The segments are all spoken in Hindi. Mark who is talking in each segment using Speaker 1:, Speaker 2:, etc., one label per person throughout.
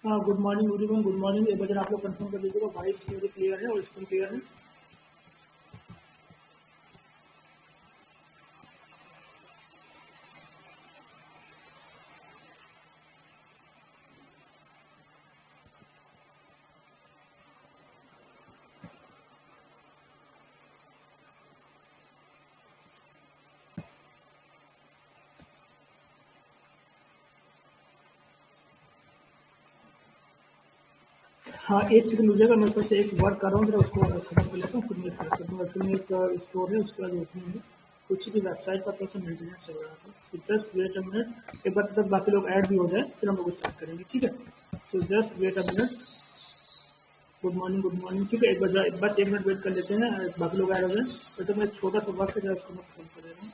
Speaker 1: हाँ, good morning everyone, good morning. एक बार आप लोग कंफर्म कर लीजिएगा वॉइस मेरी क्लियर है और स्क्रीन क्लियर है। हाँ, एक सेकंड रुकिएगा, मैं उसमें से एक वर्क कर रहा हूँ, जरा उसको खत्म कर लेता हूँ, फिर मैं स्टार्ट कर दूँगा। एक्चुअली में एक स्टोर है, उसके बाद ओपनिंग है, उसी की वेबसाइट का थोड़ा सा मेंटेनेंस चल रहा था। तो जस्ट वेट अ मिनट, एक बार तक बाकी लोग ऐड भी हो जाए, फिर हम लोग स्टार्ट करेंगे, ठीक है? तो just wait a minute. Good morning, ठीक है। एक बार बस एक मिनट वेट कर लेते हैं, बाकी लोग ऐड हो जाए। तो मैं एक छोटा सा वर्क है, जरा उसको मैं खत्म कर देता हूँ।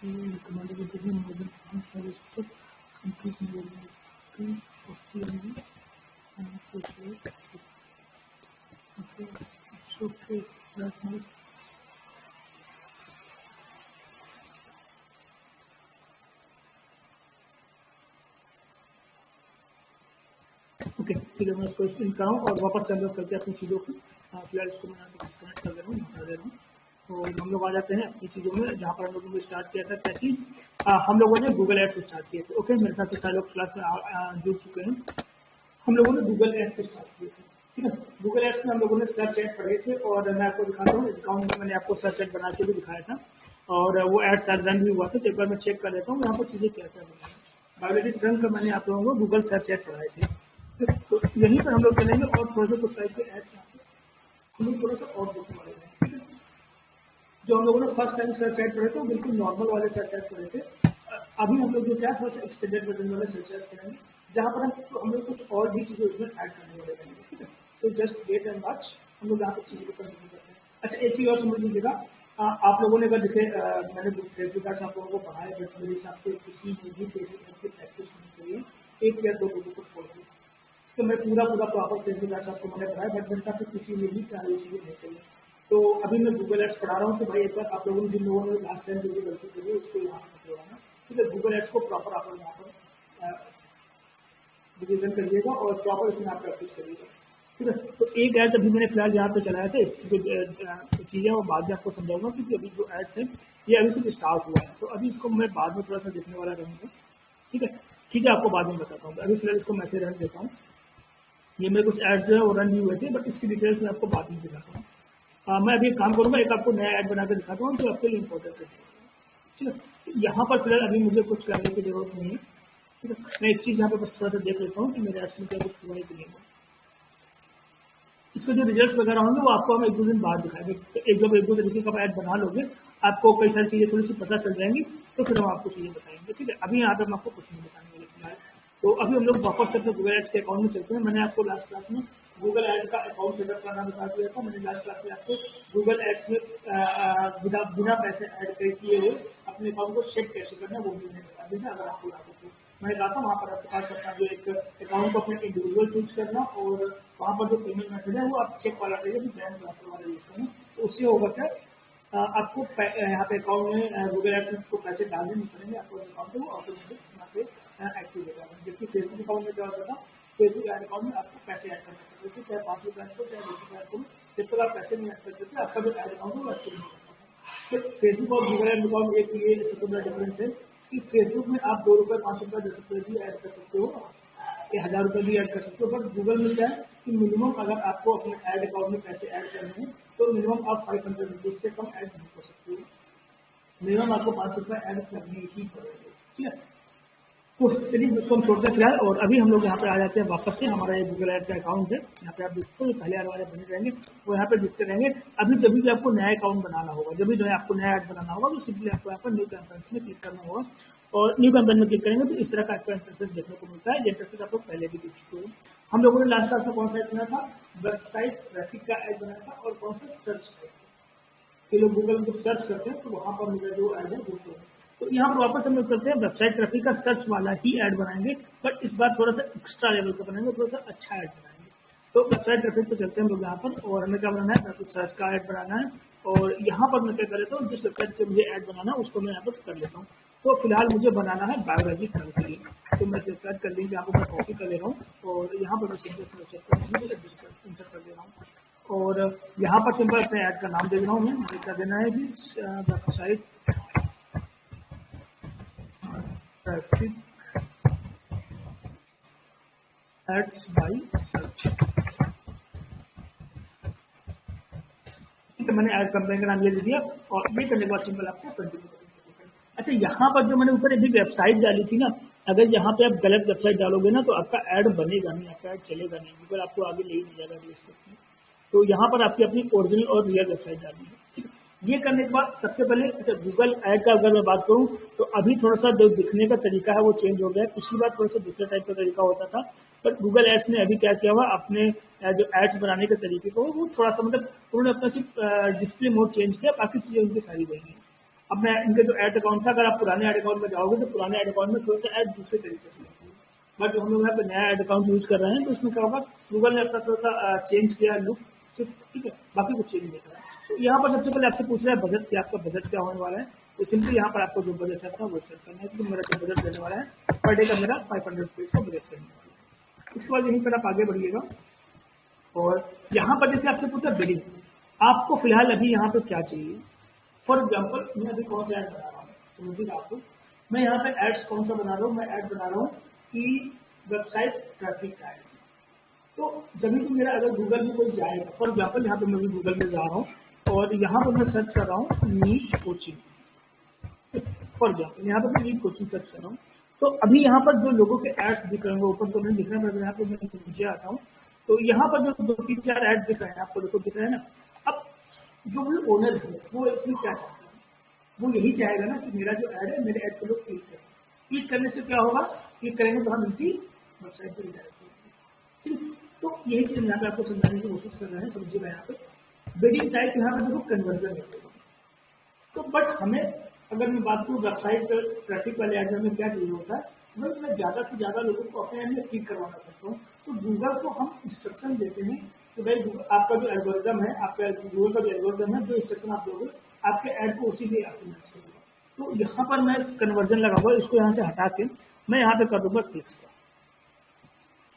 Speaker 1: Recommended between more than 1 service to complete mobility of the and calculate. Okay, it's okay right now. Okay, ठीक है, मैं उसको स्क्रीन कराऊँ और वापस से अनलॉक करके अपनी चीज़ों को फिलहाल इसको मैं यहाँ से डिस्कनेक्ट कर दे रहा हूँ, हटा दे रहा हूँ। तो हम लोग आ जाते हैं अपनी चीज़ों में, जहाँ पर हम लोगों ने स्टार्ट किया था। क्या चीज़? हम लोगों ने गूगल एड्स स्टार्ट किए थे। ओके, मेरे साथ सारे लोग क्लास में जुड़ चुके हैं। हम लोगों ने गूगल एड्स से स्टार्ट किए थे, ठीक है। गूगल एड्स में हम लोगों ने सर्च एड पढ़े थे और मैं आपको दिखाता हूँ, अकाउंट में मैंने आपको सर्च एड बना के भी दिखाया था और वो एड शायद रन भी हुआ था। तो एक बार मैं चेक कर लेता हूँ यहाँ पर चीज़ें क्या क्या बनाई। बायोमेट्रिक रन का मैंने आप लोगों को गूगल सर्च एड पढ़ाए थे, तो यहीं पर हम लोग चलेंगे और थोड़ा सा कुछ टाइप के एड्स हम लोग थोड़ा सा और देखने वाले हैं, ठीक है। जो हम लोगों ने फर्स्ट टाइम सर्च एड पढ़े थे वो बिल्कुल नॉर्मल वाले सर्च एड पढ़े थे। अभी हम लोग जो क्या थोड़ा सा एक्सटेंडेड वर्जन वाले सर्च एड पढ़ेंगे, जहाँ पर हम लोग कुछ और भी चीज़ें उसमें ऐड करने वाले हैं, ठीक है। तो जस्ट वेट एंड वॉच, हम लोग यहाँ पर चीज़ों को कंटिन्यू करते हैं। अच्छा, एक चीज़ और समझ लीजिएगा, आप लोगों ने अगर देखे, मैंने फेसबुक एड्स आप लोगों को पढ़ाया, बट मेरे हिसाब से किसी ने भी फेसबुक एड की प्रैक्टिस होने के लिए एक या दो लोगों को छोड़ दिया। तो मैं पूरा प्रॉपर फेसबुक एड्स आपको मैंने पढ़ाया, बट मेरे साथ किसी ने भी ये चीज़ें नहीं करी। तो अभी मैं गूगल एड्स पढ़ा रहा हूँ, तो भाई एक बार आप लोगों ने जिन लोगों ने लास्ट टाइम जो भी गलती करी है उसको यहाँ पर करवाना, ठीक है। गूगल एड्स को प्रॉपर आप लोग यहाँ पर रिविजन करिएगा और प्रॉपर इसमें आप प्रैक्टिस करिएगा, ठीक है। तो एक एड अभी मैंने फिलहाल यहाँ पे चलाया था, इसकी जो चीज़ें वो बाद में आपको समझाऊंगा, क्योंकि अभी जो एड्स है ये अभी सिर्फ स्टार्ट हुआ है, तो अभी इसको मैं बाद में थोड़ा सा देखने वाला रहूँगा, ठीक है। चीज़ें आपको बाद में बताता हूँ, अभी फिलहाल इसको मैसेज रन देता हूँ। ये मेरे कुछ एड्स जो है वो रन नहीं हुए थे, बट इसकी डिटेल्स मैं आपको बाद में दिखाता हूँ। मैं अभी एक काम करूँगा, एक आपको नया ऐड बना के दिखाता हूँ जो आपके लिए इंपॉर्टेंट है, ठीक है। यहाँ पर फिलहाल अभी मुझे कुछ करने की जरूरत नहीं है, ठीक है। मैं एक चीज़ यहाँ पे बस थोड़ा सा देख लेता हूँ कि मेरे एड्स में क्या कुछ हुआ है कि नहीं हुआ। इसके जो रिजल्ट्स वगैरह होंगे वो आपको हम 1-2 दिन बाद दिखाएंगे। तो एक जब 1-2 तरीके का ऐड बना लोगे, आपको कई सारी चीज़ें थोड़ी सी पता चल जाएंगी, तो फिर हम आपको चीज़ें बताएंगे, ठीक है। अभी यहाँ पे हम आपको कुछ नहीं बताने वाले फिलहाल। तो अभी हम लोग वापस से अपने गूगल एड्स के अकाउंट में चलते हैं। मैंने आपको लास्ट क्लास में गूगल एड का अकाउंट सेटअप करना बता दिया था। मैंने लास्ट क्लास में आपको गूगल एड्स में बिना पैसे ऐड किए हुए अपने अकाउंट को सेट कैसे करना है वो भी मैंने बता दिया था, अगर आपको याद हो तो। मैंने कहा था वहाँ पर आपके पास अपना जो एक अकाउंट को अपने इंडिविजुअल चूज करना, और वहाँ पर जो पेमेंट मेथड है वो आप चेक वाला रहिए, बैंक ट्रांसफर वाला यूज करना। तो उससे होगा क्या, आपको यहाँ पे अकाउंट में गूगल एड्स को पैसे डालने नहीं पड़ेंगे, आपको अकाउंट है वो ऑटोमेटिक यहाँ पे एक्टिव हो जाएगा। जबकि फेसबुक अकाउंट में क्या होता था, फेसबुक ऐड अकाउंट में आपको पैसे ऐड करने पड़ते थे, चाहे 5 रुपये ऐड करो चाहे 10 रुपये ऐड करो, जब तक आप पैसे नहीं ऐड करते थे आपका जो ऐड अकाउंट है वो एक्टिव नहीं होता था। तो फेसबुक और गूगल एड अकाउंट एक ये सेकेंडरी डिफरेंस है कि फेसबुक में आप 2 रुपये 5 रुपये 10 रुपये भी ऐड कर सकते हो, या 1000 रुपये भी ऐड कर सकते हो। बट गूगल में क्या है कि मिनिमम अगर आपको अपने ऐड अकाउंट में पैसे ऐड करने हैं तो मिनिमम आप 500 रुपीज से कम ऐड नहीं कर सकते हो, मिनिमम आपको 5 रुपये ऐड करने ही पड़ेंगे, ठीक है। तो चलिए उसको हम छोड़ते हैं फिलहाल, और अभी हम लोग यहाँ पे आ जाते हैं वापस से। हमारा ये गूगल ऐड का अकाउंट है, यहाँ पे आप देखते हो पहले वाले बने रहेंगे वो यहाँ पे दिखते रहेंगे। अभी जब भी आपको नया अकाउंट बनाना होगा, जब भी जो है आपको नया ऐड बनाना होगा, तो सिंपली आपको यहाँ पर न्यू कैंपेन्स में क्लिक करना होगा, और न्यू कैंपेन में क्लिक करेंगे तो इस तरह का आपको इंटरफेस देखने को मिलता है। ये इंटरफेस आप लोग पहले भी देख चुके हो। हम लोगों ने लास्ट क्लास में कौन सा ऐड बनाया था, वेबसाइट ट्रैफिक का ऐड बनाया था, और कौन सा सर्च टाइप, कि लोग गूगल में जब सर्च करते हैं तो वहां पर मेरा जो ऐड है वो शो है। तो यहाँ पर वापस हम लोग करते हैं वेबसाइट ट्रैफिक का सर्च वाला ही ऐड बनाएंगे, बट इस बार थोड़ा सा एक्स्ट्रा लेवल का बनाएंगे, थोड़ा सा अच्छा ऐड बनाएंगे। तो वेबसाइट ट्रैफिक पे चलते हैं हम लोग यहाँ पर, और हमें क्या बनाना है, सर्च का ऐड बनाना है। और यहाँ पर मैं क्या कर लेता हूँ, जिस वेबसाइट पे मुझे ऐड बनाना है उसको मैं यहाँ पर कर लेता हूँ। तो फिलहाल मुझे बनाना है बायोलॉजी के लिए, तो मैं वेबसाइट कर लिंक यहाँ पर मैं कॉपी कर ले रहा हूँ, और यहाँ पर मैं इंसर्ट कर दे रहा हूँ। और यहाँ पर सिंपल अपने ऐड का नाम दे रहा हूँ मैं, मुझे क्या देना है कि website traffic ads by search, ठीक है। मैंने ऐड कंपनी का नाम ये दे दिया, और ये करने के बाद सिंपल आपको कंटिन्यू करना। अच्छा, यहाँ पर जो मैंने ऊपर अभी वेबसाइट डाली थी ना, अगर यहाँ पे आप गलत वेबसाइट डालोगे ना तो आपका ऐड बनेगा नहीं, आपका ऐड चलेगा नहीं, गूगल आपको आगे ले ही नहीं जाएगा अगले स्टेप में। तो यहाँ पर आपकी अपनी ओरिजिनल और रियल वेबसाइट डालनी है, ठीक है। ये करने के बाद सबसे पहले, अच्छा गूगल ऐड का अगर मैं बात करूँ तो अभी थोड़ा सा जो दिखने का तरीका है वो चेंज हो गया है। पिछली बार थोड़ा सा दूसरे टाइप का तरीका होता था, बट गूगल एड्स ने अभी क्या किया हुआ, अपने जो एड्स बनाने के तरीके को वो थोड़ा सा मतलब उन्होंने अपना सिर्फ डिस्प्ले मोड चेंज किया, बाकी चीज़ें उनकी सारी वही है। अब मैं इनका जो ऐड अकाउंट था, अगर आप पुराने ऐड अकाउंट में जाओगे तो पुराने ऐड अकाउंट में थोड़ा सा ऐड दूसरे तरीके से लगती है, बट हम लोग यहाँ पे नया ऐड अकाउंट यूज कर रहे हैं तो उसमें क्या होगा, गूगल ने अपना थोड़ा सा चेंज किया लुक सिर्फ, ठीक है, बाकी कुछ चेंज नहीं करा। तो यहाँ पर सबसे पहले आपसे पूछ रहा है बजट क्या, आपका बजट क्या होने वाला है। तो सिंपली यहाँ पर आपको जो बजट है वो सेट करना है, तो मेरा जो बजट रहने वाला है पर डे का मेरा 500 रुपीज़ का बजट रहने वाला है। इसके बाद यहीं पर आप आगे बढ़िएगा, और यहाँ पर जैसे आपसे पूछा बिलिंग, आपको फिलहाल अभी यहाँ पे क्या चाहिए। फॉर एग्जाम्पल मैं अभी कौन सा ऐड बना रहा हूँ, समझिएगा आपको, मैं यहाँ पे एड्स कौन सा बना रहा हूँ, मैं ऐड बना रहा हूँ कि वेबसाइट ट्रैफिक का ऐड। तो जब भी मेरा अगर गूगल में कोई जाएगा, फॉर एग्जाम्पल यहाँ पे मैं भी गूगल में जा रहा हूँ, और यहाँ पर मैं सर्च कर रहा हूँ नीट कोचिंग, फॉर एग्जाम्पल यहाँ पर मैं नीट कोचिंग सर्च कर रहा हूँ। तो अभी यहाँ पर जो लोगों के एड्स दिख रहे हैं ऊपर तो नहीं दिख रहे हैं, मैं यहाँ पे मैं नीचे आता हूँ तो यहाँ पर जो 2-3-4 ऐड दिख रहे हैं आपको, देखो दिख रहे हैं ना। अब जो भी ओनर है वो इसमें क्या चाहता है, वो यही चाहेगा ना कि मेरा जो ऐड है, मेरे ऐड पे लोग क्लिक करें। क्लिक करने से क्या होगा, क्लिक करेंगे तो हम इनकी वेबसाइट पर रिडायरेक्ट होंगे, ठीक। तो यही चीज यहाँ पे आपको समझाने की कोशिश कर रहे हैं, समझिएगा। यहाँ पे बिडिंग टाइप यहाँ पे देखो कन्वर्जन है, तो बट हमें अगर मैं बात करूँ वेबसाइट पर ट्रैफिक वाले ऐड में क्या चाहिए होता है, मैं ज़्यादा से ज़्यादा लोगों को अपने ऐड में क्लिक करवाना चाहता हूँ। तो गूगल को हम इंस्ट्रक्शन देते हैं कि भाई आपका जो एल्गोरिदम है, आपका गूगल का जो एल्गोरिदम है, जो इंस्ट्रक्शन आप दोगे आपके ऐड को उसी के आपको मैच करेगा। तो यहाँ पर मैं कन्वर्जन लगाऊंगा, इसको यहाँ से हटा के मैं यहाँ पे कर दूंगा क्लिक्स का,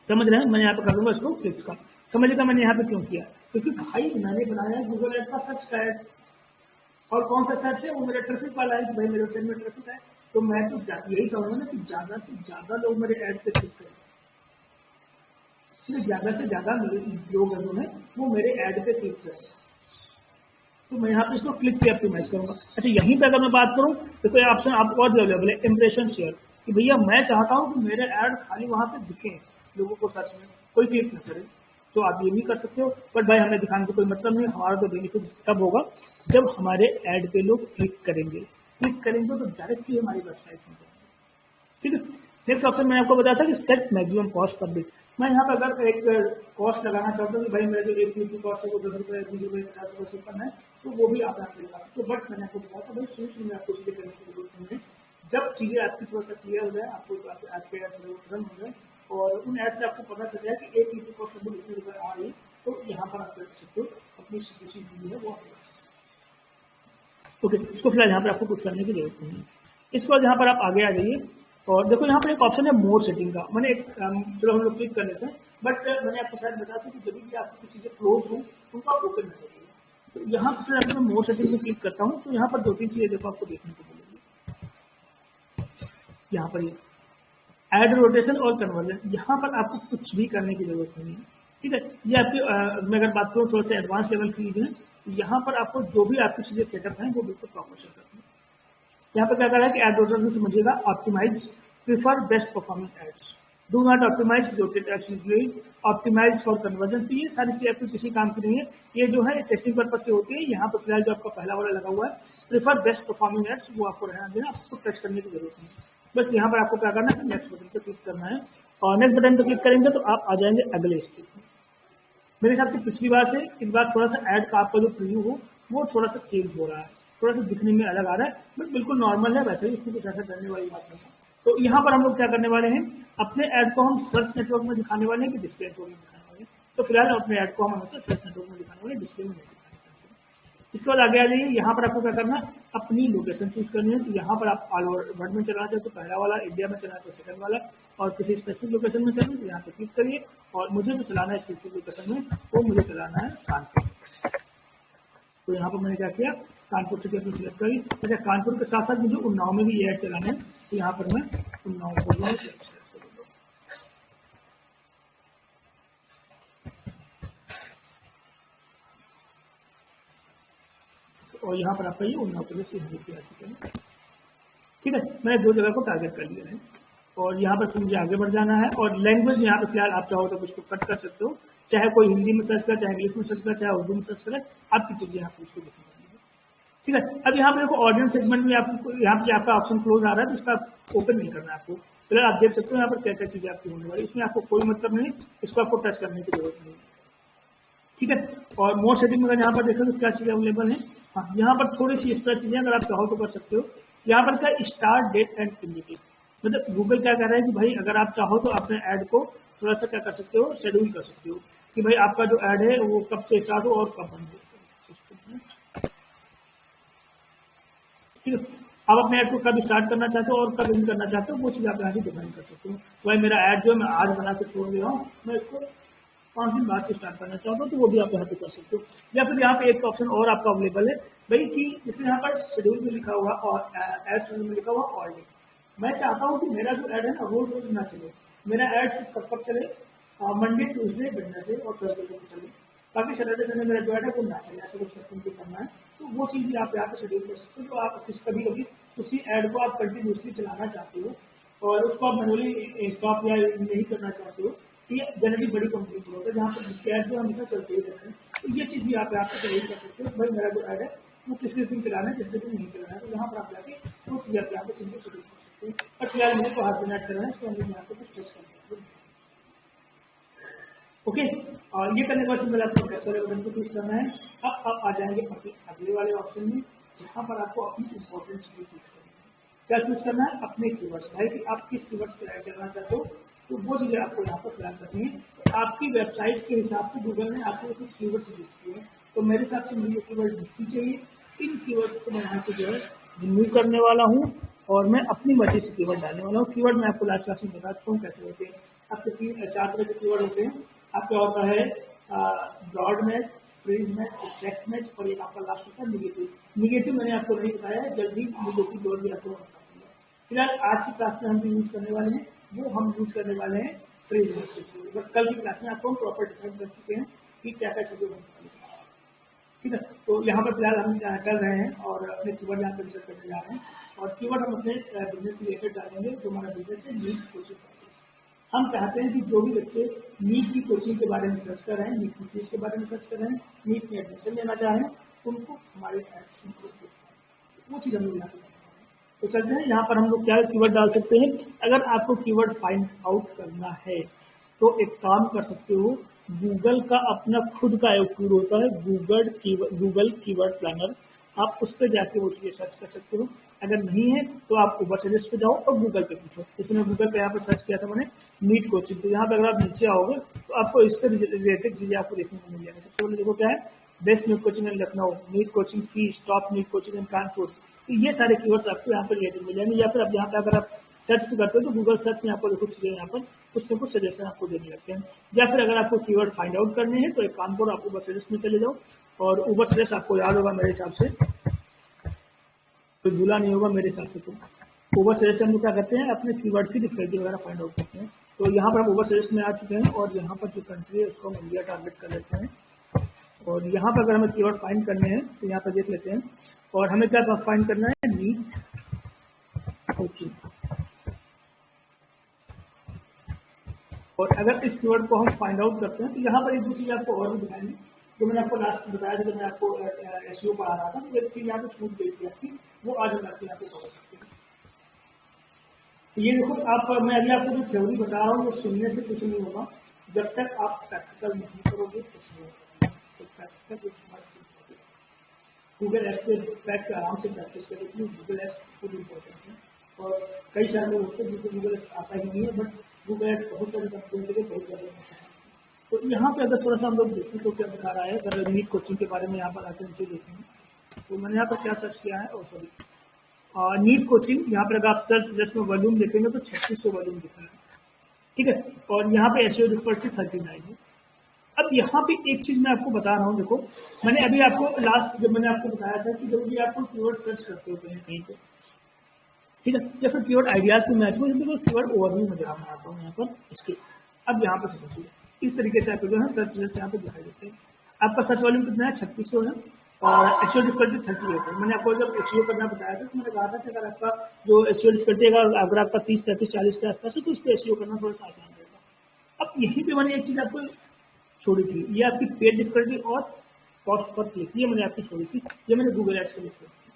Speaker 1: समझ रहे हैं, मैं यहाँ पे कर दूंगा इसको क्लिक्स का। समझिएगा मैंने यहाँ पे क्यों किया, क्योंकि भाई मैंने बनाया है गूगल ऐड का सर्च का ऐड, और कौन सा सर्च है, वो मेरा ट्रैफिक वाला है कि भाई मेरे वेबसाइट में ट्रैफिक है। तो मैं तो यही कहूँगा ना कि ज़्यादा से ज़्यादा लोग मेरे ऐड पे क्लिक करें, ठीक है, ज़्यादा से ज़्यादा लोग जो है वो मेरे ऐड पे क्लिक करें। तो मैं यहाँ पे इसको क्लिक पे ऑप्टिमाइज करूंगा। अच्छा, यहीं पे अगर मैं बात करूँ तो कोई ऑप्शन आपको और भी अवेलेबल है, इम्प्रेशन शेयर, कि भैया मैं चाहता हूँ कि मेरे ऐड खाली वहाँ पे दिखें लोगों को, सर्च में कोई क्लिक ना करे, तो आप ये भी कर सकते हो। बट भाई हमें दिखाने से कोई मतलब नहीं, हमारा तो बेनिफिट तब होगा जब हमारे ऐड पे लोग क्लिक करेंगे तो डायरेक्टली हमारी वेबसाइट में जाएंगे। ठीक है। नेक्स्ट ऑप्शन मैंने आपको बताया था कि set maximum cost per bit. मैं यहाँ पर अगर एक कॉस्ट लगाना चाहता हूँ कि भाई मेरा जो एक क्लिक की कॉस्ट है वो 10 रुपये, 20 रुपये, 50 रुपये से कम है, तो वो भी आप यहाँ पे लगा सकते हो। बट मैंने आपको बताया था भाई शुरू में आपको चीज़ें करने की जरूरत नहीं है। जब चीज़ें आपकी थोड़ा सा क्लियर हो जाए, आपको आपके ऐड रन हो जाए और उन ऐड से आपको पता चल जाए कि एक क्लिक की कॉस्ट लगभग इतने रुपये आ रही है, तो यहाँ पर आप कर सकते हो अपनी सीक्रेसी जो है वो आप। ओके, इसको फिलहाल यहाँ पर आपको कुछ करने की जरूरत नहीं है। इसके बाद यहाँ पर आप आगे आ जाइए और देखो यहाँ पर एक ऑप्शन है मोर सेटिंग का। मैंने चलो हम लोग क्लिक कर लेते हैं, बट मैंने आपको शायद बताया था कि जब भी आपकी कुछ चीज़ें क्लोज हो उनको आप ओपन ना करिए। तो यहाँ पर फिर मैं मोर सेटिंग में क्लिक करता हूँ, तो यहाँ पर 2-3 चीज़ें देखो आपको देखने को मिलेगी। यहाँ पर ये ऐड रोटेशन और कन्वर्जन, यहाँ पर आपको कुछ भी करने की जरूरत नहीं है। ठीक है, ये आपकी मैं अगर बात करूँ थोड़ा सा एडवांस लेवल की चीज़ें, यहाँ पर आपको जो भी आपकी चीज़ें सेटअप हैं वो बिल्कुल प्रॉपर सेटअप है। यहाँ पर क्या कर रहा है कि एड रोटेशन में समझिएगा, optimize prefer best performing ads, do not optimize rotate ads, including optimize for conversion. तो ये सारी चीजें आपकी किसी काम की नहीं है, ये जो है टेस्टिंग पर्पज से होती है। यहाँ पर फिलहाल जो आपका पहला वाला लगा हुआ है प्रीफर बेस्ट परफॉर्मिंग एड्स, वो आपको रहना देना, आपको टच करने की जरूरत नहीं है। बस यहाँ पर आपको क्या करना है, नेक्स्ट बटन पर क्लिक करना है और नेक्स्ट बटन पर क्लिक करेंगे तो आप आ जाएंगे अगले स्टेप में। मेरे हिसाब से पिछली बार से इस बार थोड़ा सा ऐड का आपका जो प्रीव्यू हो वो थोड़ा सा चेंज हो रहा है, थोड़ा सा दिखने में अलग आ रहा है, बट बिल्कुल नॉर्मल है, वैसे ही इसमें कुछ ऐसा करने वाली बात नहीं है। तो यहाँ पर हम लोग क्या करने वाले हैं, अपने ऐड को हम सर्च नेटवर्क में दिखाने वाले हैं कि डिस्प्ले नेटवर्क में दिखाने वाले हैं। तो फिलहाल अपने ऐड को हम हमेशा सर्च नेटवर्क में दिखाने वाले, डिस्प्ले में नहीं दिखाने चाहते हैं। इसके बाद आगे आ जाइए, यहाँ पर आपको क्या करना है, अपनी लोकेशन चूज करनी है। तो यहाँ पर आप ऑल ओवर वर्ल्ड में चलाना चाहते तो पहला वाला, इंडिया में चलाना तो सेकंड वाला, और किसी स्पेसिफिक लोकेशन में चलना तो यहाँ पे क्लिक करिए। और मुझे जो चलाना है स्पेसिफिक लोकेशन में, वो मुझे चलाना है कानपुर। तो यहाँ पर मैंने क्या किया, कानपुर से अपनी सिलेक्ट करी। अच्छा, कानपुर के साथ साथ मुझे उन्नाव में भी ये ऐड चलाना है, तो यहाँ पर मैं उन्नाव बोल रहा हूँ। और यहाँ पर आपका ये उन्नाव प्रदेश आ चुके हैं। ठीक है, मैंने 2 जगह को टारगेट कर लिया है और यहाँ पर मुझे आगे बढ़ जाना है। और लैंग्वेज यहाँ पे फिलहाल आप चाहो तो उसको कट कर सकते हो, चाहे कोई हिंदी में सर्च करे, चाहे इंग्लिश में सर्च करे, चाहे उर्दू में सर्च करे, आपकी चीज़ें यहाँ पे उसको देखने वाली है। ठीक है, अब यहाँ पे देखो ऑडियंस सेगमेंट में आपको यहाँ पे आपका ऑप्शन क्लोज आ रहा है, तो इसका ओपन नहीं करना है आपको। फिलहाल आप देख सकते हो यहाँ पर क्या क्या चीज़ें आपकी होने वाली, इसमें आपको कोई मतलब नहीं, इसको आपको टच करने की जरूरत नहीं। ठीक है, और मोर सेटिंग में अगर यहाँ पर देखो तो क्या चीज़ें अवेलेबल है। हाँ, यहाँ पर थोड़ी सी एक्स्ट्रा चीज़ें अगर आप चाहो तो कर सकते हो। यहाँ पर क्या स्टार्ट डेट एंड इंडिकेट, मतलब गूगल क्या कह रहा है कि भाई अगर आप चाहो तो अपने ऐड को थोड़ा सा क्या कर सकते हो, शेड्यूल कर सकते हो कि भाई आपका जो ऐड है वो कब से स्टार्ट हो और कब बंद हो। ठीक है, आप अपने ऐड को कब स्टार्ट करना चाहते हो और कब एंड करना चाहते हो, वो चीज़ आप यहाँ से डिफाइन कर सकते हो। भाई मेरा ऐड जो है मैं आज बना के छोड़ दे रहा हूँ, मैं इसको 5 दिन बाद से स्टार्ट करना चाहता हूँ, तो वो भी आप यहाँ पे कर सकते हो। या फिर यहाँ पे एक ऑप्शन और आपका अवेलेबल है भाई, कि जैसे यहाँ पर शेड्यूल में लिखा हुआ और एड शेड्यूल में लिखा हुआ ऑल डे। मैं चाहता हूँ कि मेरा जो ऐड है ना रोज रोज ना चले, मेरा ऐड सिर्फ कब कब चले, मंडे, ट्यूजडे, वेडनेसडे और थर्सडे को चले, बाकी सैटरडे संडे मेरा जो ऐड है वो ना चले, ऐसा कुछ करना है। तो वो चीज़ भी आप यहाँ पे शेड्यूल कर सकते हो। तो आप कभी कभी उसी ऐड को आप कंटिन्यूसली चलाना चाहते हो और उसको आप मैनुअली स्टॉप या नहीं करना चाहते हो, तो ये जनरली बड़ी कंपनी को होता है जहाँ पर जिसके ऐड जो हमेशा चलते ही रहते हैं। तो ये चीज़ भी आप यहाँ पे शेड्यूल कर सकते हो, भाई मेरा जो ऐड है वो किस किस दिन चलाना है, किस किस दिन नहीं चलाना है। तो यहाँ पर आप जाके वो चीज़ आप यहाँ पे सिंपल शेड्यूल कर सकते हो। पर फिलहाल मेरे को हाथ में ऐड चलाना है, इसलिए हमने यहाँ पे कुछ टेस्ट करना है। ओके, और ये करने के बाद सिंपल आपको प्रेस वाले बटन को क्लिक करना है। अब आप आ जाएंगे अपने अगले वाले ऑप्शन में, जहाँ पर आपको अपनी इंपॉर्टेंट चीज़ें चूज करनी है। क्या चूज करना है, अपने कीवर्ड्स, भाई कि आप किस कीवर्ड्स पे ऐड करना चाहते हो, तो वो चीज़ें आपको यहाँ पर फिलहाल करनी है। तो आपकी वेबसाइट के हिसाब से गूगल ने आपको कुछ कीवर्ड सजेस्ट किए हैं, तो मेरे हिसाब से मुझे कीवर्ड दिखनी चाहिए। इन कीवर्ड्स को मैं यहाँ से जो है रिमूव करने वाला हूँ और मैं अपनी मर्जी से कीवर्ड डालने वाला हूँ। कीवर्ड मैं आपको लास्ट क्लास में बता चुका हूँ कैसे होते हैं। आपके 4 तरह के कीवर्ड होते हैं। आपका होता है broad match, phrase match, exact match, और एक आपका लास्ट होता है निगेटिव। निगेटिव मैंने आपको नहीं बताया है, जल्दी निगेटिव कीवर्ड भी आपको बता दूंगा। फिलहाल आज की क्लास में हम जो यूज करने वाले हैं वो हम यूज करने वाले हैं फ्रीज मैच, बट कल की क्लास में आपको हम प्रॉपर डिफाइन कर चुके हैं कि क्या क्या चीजें होने वाली है। ठीक है। तो यहाँ पर फिलहाल हम कर रहे हैं और अपने कीवर्ड यहाँ पर रिसर्च करने जा रहे हैं और कीवर्ड हम अपने बिजनेस से रिलेटेड डालेंगे। जो हमारा बिजनेस है नीट कोचिंग क्लासेस। हम चाहते हैं कि जो भी बच्चे नीट की कोचिंग के बारे में सर्च कर रहे हैं, नीट की फीस के बारे में सर्च कर रहे हैं, नीट में एडमिशन लेना चाहें, उनको हमारे एड्स वो चीज़ हम लोग यहाँ पे। तो चलते हैं, यहाँ पर हम लोग क्या कीवर्ड डाल सकते हैं। अगर आपको कीवर्ड फाइंड आउट करना है तो एक काम कर सकते हो, गूगल का अपना खुद का एक टूल होता है गूगल कीवर्ड प्लानर। आप उस पर जाके वो चीज़ें सर्च कर सकते हो। अगर नहीं है तो आप ऊबर सजेस्ट पे जाओ और गूगल पे पूछो। जैसे मैं गूगल पे यहाँ पर सर्च किया था मैंने नीट कोचिंग, तो यहाँ पे अगर आप नीचे आओगे तो आपको इससे रिलेटेड चीज़ें आपको देखने को मिल जाएंगी। सबसे पहले देखो क्या है, best NEET coaching in Lucknow, NEET coaching fees, top NEET coaching in Kanpur. तो ये सारे कीवर्ड्स आपको यहाँ पर रिलेटेड मिल जाएंगे। या फिर अब यहाँ पे अगर आप सर्च भी करते हो तो गूगल सर्च में आपको कुछ चीज़ें यहाँ पर कुछ ना कुछ सजेशन आपको देने लगते हैं। या फिर अगर आपको कीवर्ड फाइंड आउट करने हैं तो एक काम करो, आप ऊबर सजेस्ट में चले जाओ और ऊबर सजेस्ट आपको याद होगा मेरे हिसाब से, तो भूला नहीं होगा मेरे हिसाब से। तो ऊबर सजेस्ट हम लोग क्या करते हैं, अपने कीवर्ड की डिफिकल्टी वगैरह फाइंड आउट करते हैं। तो यहाँ पर हम ऊबर सजेस्ट में आ चुके हैं और यहाँ पर जो कंट्री है उसको हम इंडिया टारगेट कर लेते हैं। और यहाँ पर अगर हमें कीवर्ड फाइंड करने हैं तो यहाँ पर देख लेते हैं और हमें क्या फाइंड करना है, नीट कोचिंग। और अगर इस कीवर्ड को हम फाइंड आउट करते हैं तो यहाँ पर एक दो चीज़ आपको और भी दिखाएंगे। जो मैंने आपको लास्ट में बताया था जब मैं आपको एसईओ पढ़ा रहा था, तो एक चीज़ यहाँ पे छूट गई थी आपकी, वो आज हम आपके यहाँ पे कवर करते हैं। तो ये देखो, आप मैं अभी आपको जो थ्योरी बता रहा हूँ वो सुनने से कुछ नहीं होगा, जब तक आप प्रैक्टिकल नहीं करोगे कुछ नहीं होगा। तो practical is must important. Google apps पे बैठ के आराम से प्रैक्टिस करें, क्योंकि गूगल एप्स खूब इम्पोर्टेंट है। और कई सारे लोग होते हैं जिनको गूगल एप्स आता ही नहीं है, बट गूगल एप्स बहुत सारी कंपनियों के लिए बहुत ज़्यादा इम्पोर्टेंट है। तो यहाँ पे अगर थोड़ा सा हम लोग देखें तो क्या दिखा रहा है, अगर नीट कोचिंग के बारे में यहाँ पर आके नीचे देखेंगे तो मैंने यहाँ पर क्या सर्च किया है, और सॉरी नीट कोचिंग, यहाँ पर अगर आप सर्च जस्ट में वॉल्यूम देखेंगे तो 3600 वॉल्यूम दिख रहा है, ठीक है। और यहाँ पे एसईओ डिफिकल्टी 39 है। अब यहाँ पे एक चीज मैं आपको बता रहा हूँ, देखो मैंने अभी आपको लास्ट जब मैंने आपको बताया था कि जब भी आपको कीवर्ड सर्च करते हो कहीं कहीं पे, ठीक है, या फिर कीवर्ड आइडियाज पे मैच में तो कीवर्ड ओवरव्यू में जरा बनाता हूँ यहाँ पर इसके। अब यहाँ पर समझिए, इस तरीके से आपको जो है सर्च रिजल्ट यहाँ पे दिखाई देते हैं। आपका सर्च वॉल्यूम कितना है, 3600 है और एसईओ डिफिकल्टी 38 है। मैंने आपको जब एसईओ करना बताया था तो मैंने कहा था कि अगर आपका जो एसईओ डिफिकल्टी अगर आपका 30, 35, 40 के आसपास है तो उस पर एसईओ करना थोड़ा सा आसान रहेगा। अब यहीं पे मैंने एक चीज आपको छोड़ी थी, ये आपकी पेड डिफिकल्टी और कॉस्ट पर क्लिक, ये मैंने आपकी छोड़ी थी, ये मैंने गूगल एड्स के लिए छोड़ी थी।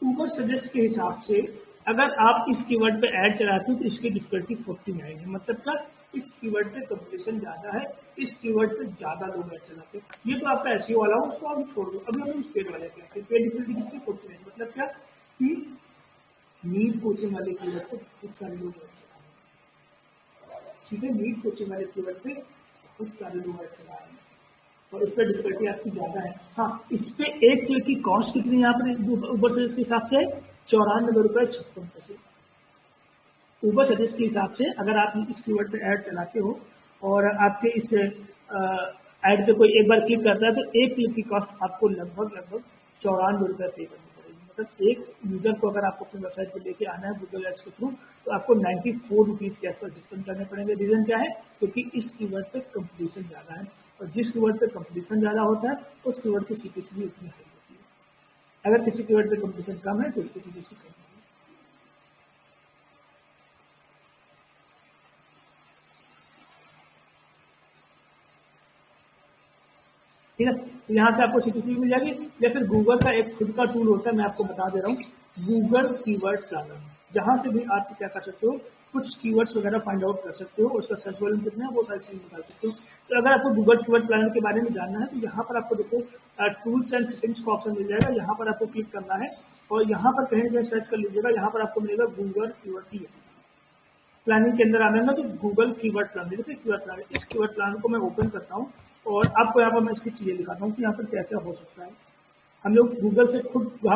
Speaker 1: ऊबर सजेस्ट के हिसाब से अगर आप इस कीवर्ड पे ऐड चलाते हो तो इसकी डिफिकल्टी 49 है। मतलब क्या, इस कीवर्ड पे कंपटीशन ज्यादा है, इस कीवर्ड पे ज्यादा लोग ऐड चलाते हैं। ये तो आपका एसईओ वाला हो, उसको आप छोड़ दो। अभी हम उस पेड वाले पे पेड डिफिकल्टी कितनी 49। मतलब क्या कि नीट कोचिंग वाले कीवर्ड पे बहुत सारे लोग ऐड चला रहे हैं, ठीक है। नीट कोचिंग वाले कीवर्ड पे बहुत सारे लोग ऐड चला रहे हैं और इस पर डिफिकल्टी आपकी ज्यादा है। हाँ, इस पे एक क्लिक की कॉस्ट कितनी है यहाँ पर ऊबर सजेस्ट के हिसाब से, 94.56 रुपए। ऊबर सजेस्ट के हिसाब से अगर आप इस कीवर्ड पे ऐड चलाते हो और आपके इस ऐड पे कोई एक बार क्लिक करता है तो एक क्लिक की कॉस्ट आपको लगभग 94 रुपए पे करनी पड़ेगी। मतलब एक यूजर को अगर आपको अपनी वेबसाइट पे लेके आना है गूगल एड्स के थ्रू तो आपको 94 रुपीज के आसपास स्पेंड करने पड़ेंगे। रीजन क्या है, क्योंकि इस कीवर्ड पे कंपटीशन ज्यादा है और जिस कीवर्ड पे कंपटीशन ज्यादा होता है उस कीवर्ड की सीपीसी भी उतनी हाई होती है। अगर किसी कीवर्ड पे कंपटीशन कम है तो उसकी सीपीसी कम है। ठीक है, तो यहाँ से आपको सीपीसी भी मिल जाएगी। या फिर गूगल का एक खुद का टूल होता है, मैं आपको बता दे रहा हूँ, गूगल कीवर्ड प्लानर। जहाँ से भी आप क्या कर सकते हो, कुछ कीवर्ड्स वगैरह फाइंड आउट कर सकते हो, उसका सर्च वॉल्यूम कितना है वो सारी चीजें निकाल सकते हो। तो अगर आपको गूगल कीवर्ड प्लानर के बारे में जानना है तो यहाँ पर आपको देखो टूल्स एंड सेटिंग्स का ऑप्शन मिल जाएगा। यहाँ पर आपको क्लिक करना है और यहाँ पर कहीं कहीं सर्च कर लीजिएगा। यहाँ पर आपको मिलेगा गूगल कीवर्ड प्लानिंग के अंदर आने ना, तो गूगल कीवर्ड प्लानर, देखिए कीवर्ड प्लानर, इस कीवर्ड प्लानर को मैं ओपन करता हूँ और आपको यहाँ पर मैं इसकी चीजें दिखाता हूँ कि यहाँ पर क्या क्या हो सकता है। हम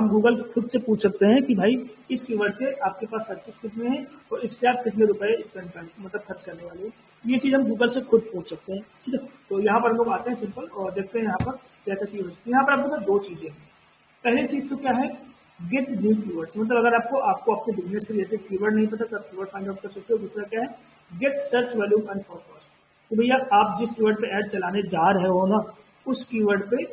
Speaker 1: गूगल खुद से पूछ सकते हैं कि भाई इस कीवर्ड पे आपके पास सर्चेस कितने हैं और इस पे आप कितने रुपए स्पेंड कर मतलब खर्च करने वाले हो। ये चीज हम गूगल से खुद पूछ सकते हैं, ठीक है। तो यहाँ पर हम लोग आते हैं सिंपल और देखते हैं यहाँ पर क्या क्या चीज हो सकती है। यहाँ पर आपके पास दो चीजें हैं। पहली चीज तो क्या है, गेट न्यू कीवर्ड्स। मतलब अगर आपको अपने बिजनेस से रिलेटेड कीवर्ड नहीं पता तो आप कीवर्ड फाइंड आउट कर सकते हो। दूसरा क्या है, get search value and forecast. तो भैया आप जिस कीवर्ड पे ऐड चलाने जा रहे हो ना, उस कीवर्ड पे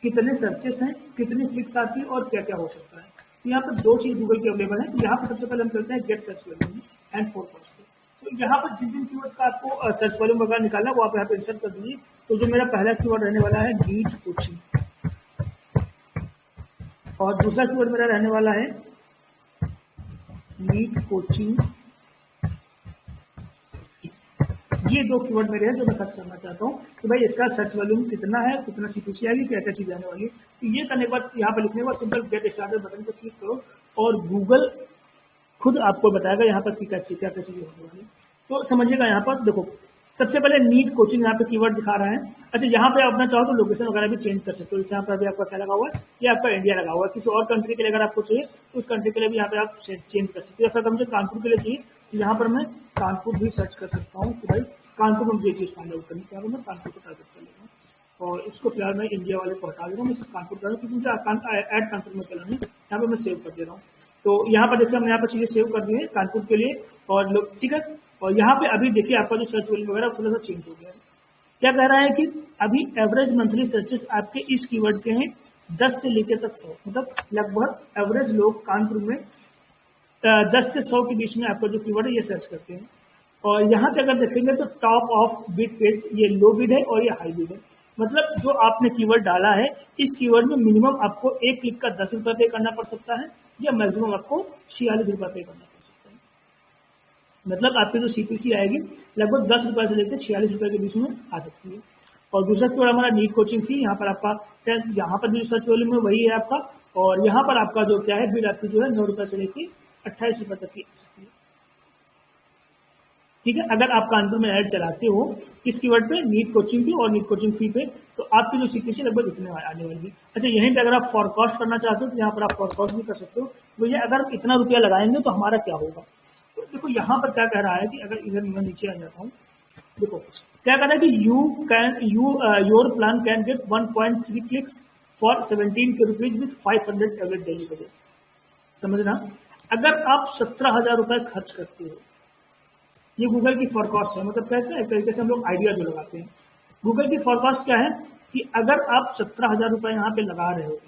Speaker 1: कितने सर्चेस हैं, कितनी क्लिक्स आती है और क्या क्या हो सकता है। तो यहाँ पर दो चीज गूगल की अवेलेबल है। तो यहाँ पर सबसे पहले हम करते हैं get search value and forecast. तो यहाँ पर जिन जिन कीवर्ड्स का आपको सर्च वॉल्यूम वगैरह निकालना है वो आप यहाँ पे इंसर्ट कर दीजिए। तो जो मेरा पहला कीवर्ड रहने वाला है नीट कोचिंग, और दूसरा कीवर्ड मेरा रहने वाला है नीट कोचिंग। ये दो कीवर्ड मेरे हैं जो मैं सर्च करना चाहता हूँ कि भाई इसका सर्च वॉल्यूम कितना है, कितना सीपीसी आएगी, क्या क्या चीज आने वाली है। तो ये करने के बाद यहाँ पर लिखने के बाद सिंपल गेट स्टार्टेड बटन पर क्लिक करो और गूगल खुद आपको बताएगा यहाँ पर क्या क्या चीजें होने वाली है। तो समझिएगा यहाँ पर देखो, सबसे पहले नीट कोचिंग यहाँ पे कीवर्ड दिखा रहा है। अच्छा, यहाँ पे अपना चाहो तो लोकेशन वगैरह भी चेंज कर सकते हो। जैसे यहाँ पर अभी आपका क्या लगा हुआ है, ये आपका इंडिया लगा हुआ है। किसी और कंट्री के लिए अगर आपको चाहिए तो उस कंट्री के लिए भी यहाँ पे आप चेंज कर सकते हो। या फिर मुझे कानपुर के लिए चाहिए तो यहाँ पर मैं कानपुर भी सर्च कर सकता हूँ कि भाई कानपुर में मुझे चीज फाइंड आउट करनी है। मैं कानपुर को टारगेट कर लेगा और इसको फिलहाल मैं इंडिया वाले को हटा दे रहा हूँ। मैं इसको कानपुर कर रहा हूँ क्योंकि मुझे ऐड कानपुर में चलाना है। यहाँ पे मैं सेव कर दे रहा हूँ। तो यहाँ पर देखिए हमने यहाँ पर चीजें सेव कर दी है कानपुर के लिए और लोग, ठीक है। और यहाँ पे अभी देखिए आपका जो सर्च वॉल्यूम वगैरह थोड़ा सा चेंज हो गया है। क्या कह रहा है कि अभी एवरेज मंथली सर्चेस आपके इस कीवर्ड के हैं 10 से लेकर तक 100, मतलब लगभग एवरेज लोग कानपुर में 10 से 100 के बीच में आपका जो कीवर्ड है ये सर्च करते हैं। और यहाँ पे अगर देखेंगे तो टॉप ऑफ बिड पेज ये लो बिड है और ये हाई बिड है। मतलब जो आपने कीवर्ड डाला है इस कीवर्ड में मिनिमम आपको एक क्लिक का 10 रुपए पे करना पड़ सकता है या मैक्सिमम आपको 46 रुपए पे करना पड़ सकता है। मतलब आपकी जो सीपीसी आएगी लगभग 10 रुपए से लेकर 46 रुपए के बीच में आ सकती है। और दूसरा कीवर्ड हमारा नीट कोचिंग फी, यहाँ पर आपका यहाँ पर जो सर्च वॉल्यूम है वही है आपका। और यहाँ पर आपका जो क्या है बिड आपकी जो है 9 रुपए से लेकर 28 रुपए तक की आ सकती है। ठीक है, अगर आप कानपुर में ऐड चलाते हो इस कीवर्ड पे नीट कोचिंग पे और नीट कोचिंग फी पे तो आपकी जो सीपीसी लगभग इतने आने वाली है। अच्छा, यहीं पे अगर आप फॉरकास्ट करना चाहते हो तो यहाँ पर आप फॉरकास्ट भी कर सकते हो। भैया अगर इतना रुपया लगाएंगे तो हमारा क्या होगा। तो देखो यहाँ पर क्या कह रहा है कि अगर इधर मैं नीचे आ जाता हूँ, देखो क्या कह रहा है कि your plan can get 1.3 clicks for 17 के rupees with 500 average daily budget. समझना, अगर आप 17,000 रुपए खर्च करते हो, ये गूगल की फॉरकास्ट है। मतलब क्या है, एक तरीके से हम लोग आइडिया जो लगाते हैं। गूगल की फॉरकास्ट क्या है कि अगर आप 17,000 रुपए यहाँ पे लगा रहे हो,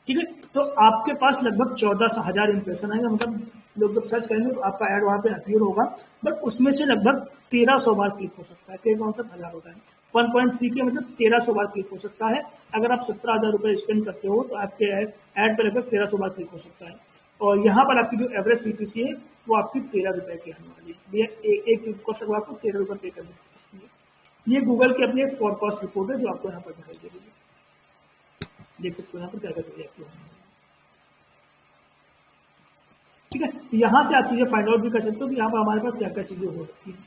Speaker 1: ठीक है, तो आपके पास लगभग 14,000 इंप्रेशन आएगा। मतलब लोग जब सर्च करेंगे तो आपका ऐड वहां पे अपीयर होगा, बट उसमें से लगभग 1300 बार क्लिक हो सकता है। कई मतलब 1000 होता है, 1.3 के मतलब 1300 बार क्लिक हो सकता है। अगर आप 17,000 रुपए स्पेंड करते हो तो आपके ऐड पे लगभग 1300 बार क्लिक हो सकता है। और यहाँ पर आपकी जो एवरेज सीपीसी है वो आपकी 13 रुपए की आने वाली है। एक कॉस्ट लगभग आपको 13 रुपए पे करनी पड़ सकती है। ये गूगल की अपनी एक फॉरकास्ट रिपोर्ट है जो आपको यहाँ पर दिखाई दे रही है। देख सकते हो यहाँ पर क्या क्या चीजें आपको, ठीक है। तो यहाँ से आप चीजें फाइंड आउट भी कर सकते हो कि यहाँ पर हमारे पास क्या क्या चीजें हो सकती हैं।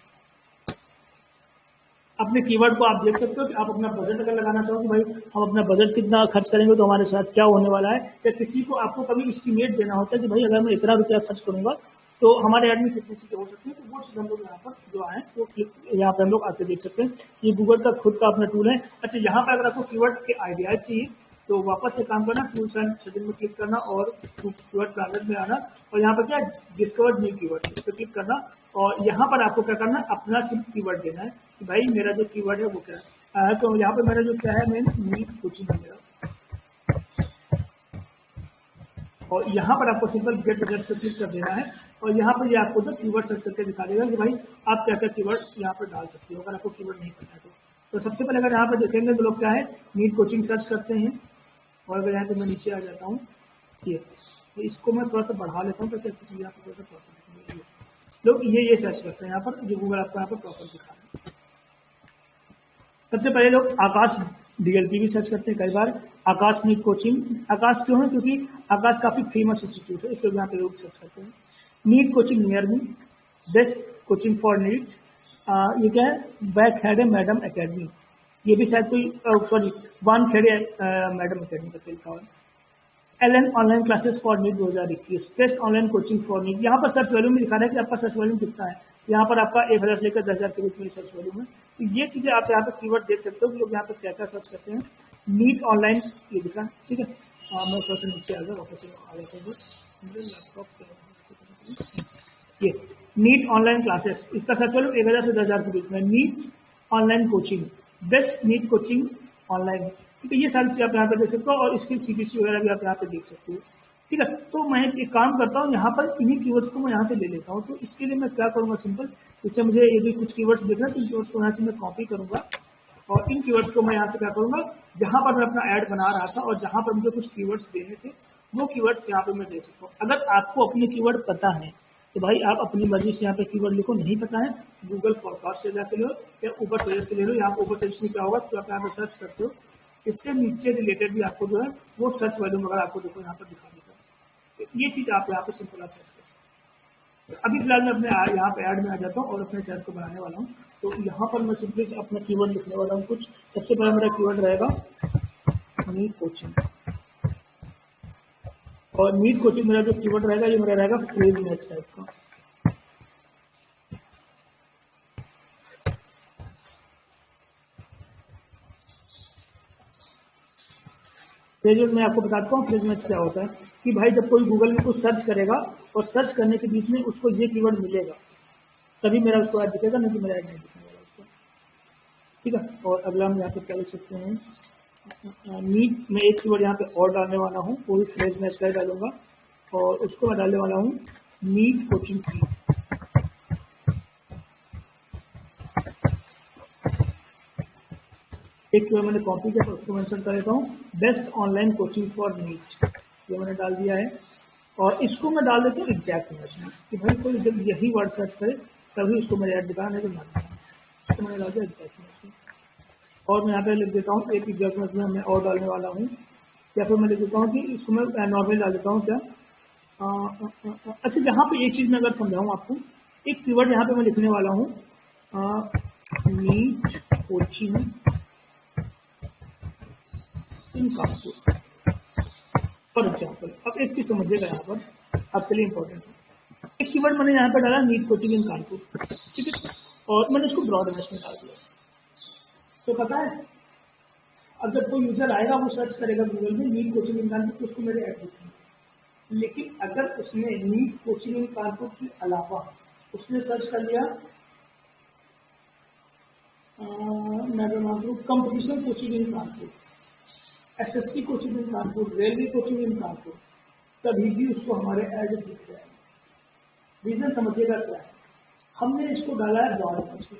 Speaker 1: अपने कीवर्ड को आप देख सकते हो कि आप अपना बजट अगर लगाना चाहो कि भाई हम अपना बजट कितना खर्च करेंगे तो हमारे साथ क्या होने वाला है, या किसी को आपको कभी एस्टिमेट देना होता है कि भाई अगर मैं इतना रुपया खर्च करूंगा तो हमारे ऐड में कितनी चीजें हो सकती है। तो वो चीज हम लोग यहाँ पर जो है वो यहाँ पर हम लोग आके देख सकते हैं। ये गूगल का खुद का अपना टूल है। अच्छा, यहाँ पर अगर आपको कीवर्ड के आइडियाज चाहिए तो वापस से काम करना, टूल्स एंड सेटिंग में क्लिक करना और कीवर्ड प्लानर में आना और यहाँ पर क्या डिस्कवर न्यू कीवर्ड इस पर क्लिक करना। और यहाँ पर आपको क्या करना है, अपना सिर्फ कीवर्ड देना है कि भाई मेरा जो कीवर्ड है वो क्या है। तो यहाँ पर मेरा जो क्या है, मैं नीट कोचिंग है मेरा, और यहाँ पर आपको सिंपल गेट रिजल्ट पर क्लिक कर देना है। और यहाँ पर ये आपको जो कीवर्ड सर्च करके दिखा देगा कि भाई आप क्या क्या कीवर्ड यहाँ पर डाल सकते हो अगर आपको कीवर्ड नहीं पता है तो सबसे पहले अगर यहाँ पर देखेंगे तो लोग क्या है नीट कोचिंग सर्च करते हैं। और अगर यहाँ पे मैं नीचे आ जाता हूँ ये, तो इसको मैं थोड़ा सा बढ़ा लेता हूँ ताकि किसी यहाँ पर थोड़ा सा प्रॉपर लोग ये सर्च करते हैं यहाँ पर, जो गूगल आपको यहाँ पर प्रॉपर दिखा रहा है। सबसे पहले लोग आकाश डीएलपी भी सर्च करते हैं कई बार। आकाश नीट कोचिंग, आकाश क्यों है, क्योंकि आकाश काफी फेमस इंस्टीट्यूट है, इसलिए यहाँ पे लोग सर्च करते हैं। NEET coaching near me, best coaching for NEET, ये क्या है, बैकहेड मैडम एकेडमी, ये भी शायद कोई सॉरी वानखेड़े मैडम एकेडमी का लिखा हुआ है। Allen online classes for NEET 2021, best online coaching for NEET. यहाँ पर सर्च वैल्यूम भी दिखा रहा है कि आपका सर्च वैल्यूम कितना है। यहाँ पर आपका 1000 से लेकर 10,000 के बीच में सर्च वैल्यूम है। तो ये चीजें आप यहाँ पर कीवर्ड देख सकते हो कि लोग यहाँ पर क्या क्या सर्च करते हैं। नीट ऑनलाइन ये दिखा, ठीक है। मैं थोड़ा सा नीचे आ गया, वापस आ जाता हूँ मेरे लैपटॉप, ये नीट ऑनलाइन क्लासेस, इसका सर्च वैल्यू 1000 से 10,000 के बीच में। NEET online coaching, best NEET coaching online, ठीक है, ये सारी चीज़ आप यहाँ पे देख सकते हो और इसकी CPC वगैरह भी आप यहाँ पे देख सकते हो। ठीक है, तो मैं एक काम करता हूँ, यहाँ पर इन्हीं कीवर्ड्स को मैं यहाँ से ले लेता हूँ। तो इसके लिए मैं क्या करूँगा, सिंपल, इससे मुझे यदि कुछ कीवर्ड्स देखना है तो इन कीवर्ड्स को यहाँ से मैं कॉपी करूँगा और इन कीवर्ड्स को मैं यहाँ से क्या करूँगा, जहाँ पर मैं अपना ऐड बना रहा था और जहाँ पर मुझे कुछ कीवर्ड्स देने थे वो कीवर्ड्स यहाँ पे मैं दे सकता हूँ। अगर आपको अपने कीवर्ड पता है तो भाई आप अपनी मर्जी से यहाँ पे कीवर्ड लिखो, नहीं पता है गूगल फॉरकास्ट से जाके लो या ऊपर सजेस्ट से ले लो। यहाँ ऊपर सजेस्ट में क्या होगा, तो आप यहाँ पे सर्च करते हो, इससे नीचे रिलेटेड भी आपको जो है वो सर्च वैल्यू वगैरह आपको देखो यहाँ पर दिखा देगा। तो ये चीज़ आप यहाँ पे सिंपल आप सर्च कर सकते हो। अभी फिलहाल मैं अपने यहाँ पे ऐड में आ जाता हूँ और अपने शहर को बनाने वाला हूँ। तो यहाँ पर मैं सिंपली अपना कीवर्ड लिखने वाला हूँ कुछ। सबसे पहला मेरा कीवर्ड रहेगा नीट कोचिंग, और नीट कोचिंग मेरा जो कीवर्ड रहेगा ये मेरा रहेगा फ्रेज मैच टाइप का। फ्रेज मैं आपको बताता हूँ फ्रेज मैच क्या होता है कि भाई जब कोई गूगल में कुछ सर्च करेगा और सर्च करने के बीच में उसको ये कीवर्ड मिलेगा तभी मेरा उसको ऐड दिखेगा, नहीं तो मेरा ऐड नहीं दिखने वाला उसको। ठीक है, और अगला हम यहाँ पे क्या लिख सकते हैं, नीट में एक कीवर्ड यहाँ पे और डालने वाला हूँ, पूरी फ्रेज मैच का डालूंगा और उसको मैं डालने वाला हूँ नीट कोचिंग फी। एक कीवर्ड मैंने कॉपी किया तो उसको मेंशन कर देता हूँ best online coaching for NEET, ये मैंने डाल दिया है। और इसको मैं डाल देता हूँ एग्जैक्ट मैच में कि भाई कोई जब यही वर्ड सर्च करे तभी उसको मेरे ऐड दिखाना है, तो ना दिखाना। इसको मैंने डाल दिया एग्जैक्ट मैच में और मैं यहाँ पे लिख देता हूँ एक एग्जैक्ट मैच में मैं और डालने वाला हूँ, या फिर मैं लिख देता हूँ कि इसको मैं नॉर्मल डाल देता हूँ क्या। अच्छा, जहाँ पे एक चीज़ मैं अगर समझाऊँ आपको, एक कीवर्ड यहाँ पे मैं लिखने वाला हूँ NEET coaching in Kanpur for example. अब एक चीज़ समझिएगा यहाँ पर आपके लिए इंपॉर्टेंट है, एक कीवर्ड मैंने यहाँ पे डाला नीट कोचिंग इन कानपुर, ठीक है, और मैंने उसको ब्रॉड मैच में डाल दिया। तो पता है अगर कोई यूजर आएगा वो सर्च करेगा गूगल में नीट कोचिंग इन कानपुर तो उसको मेरे ऐड दिखेंगे। लेकिन अगर उसने नीट कोचिंग इन कानपुर के अलावा उसने सर्च कर लिया मैं मान लूँ competition coaching in Kanpur, SSC coaching in Kanpur, railway coaching in Kanpur, तभी भी उसको हमारे ऐड दिख जाएगा। रीजन समझिएगा क्या है, हमने इसको डाला है ब्रॉड मैच में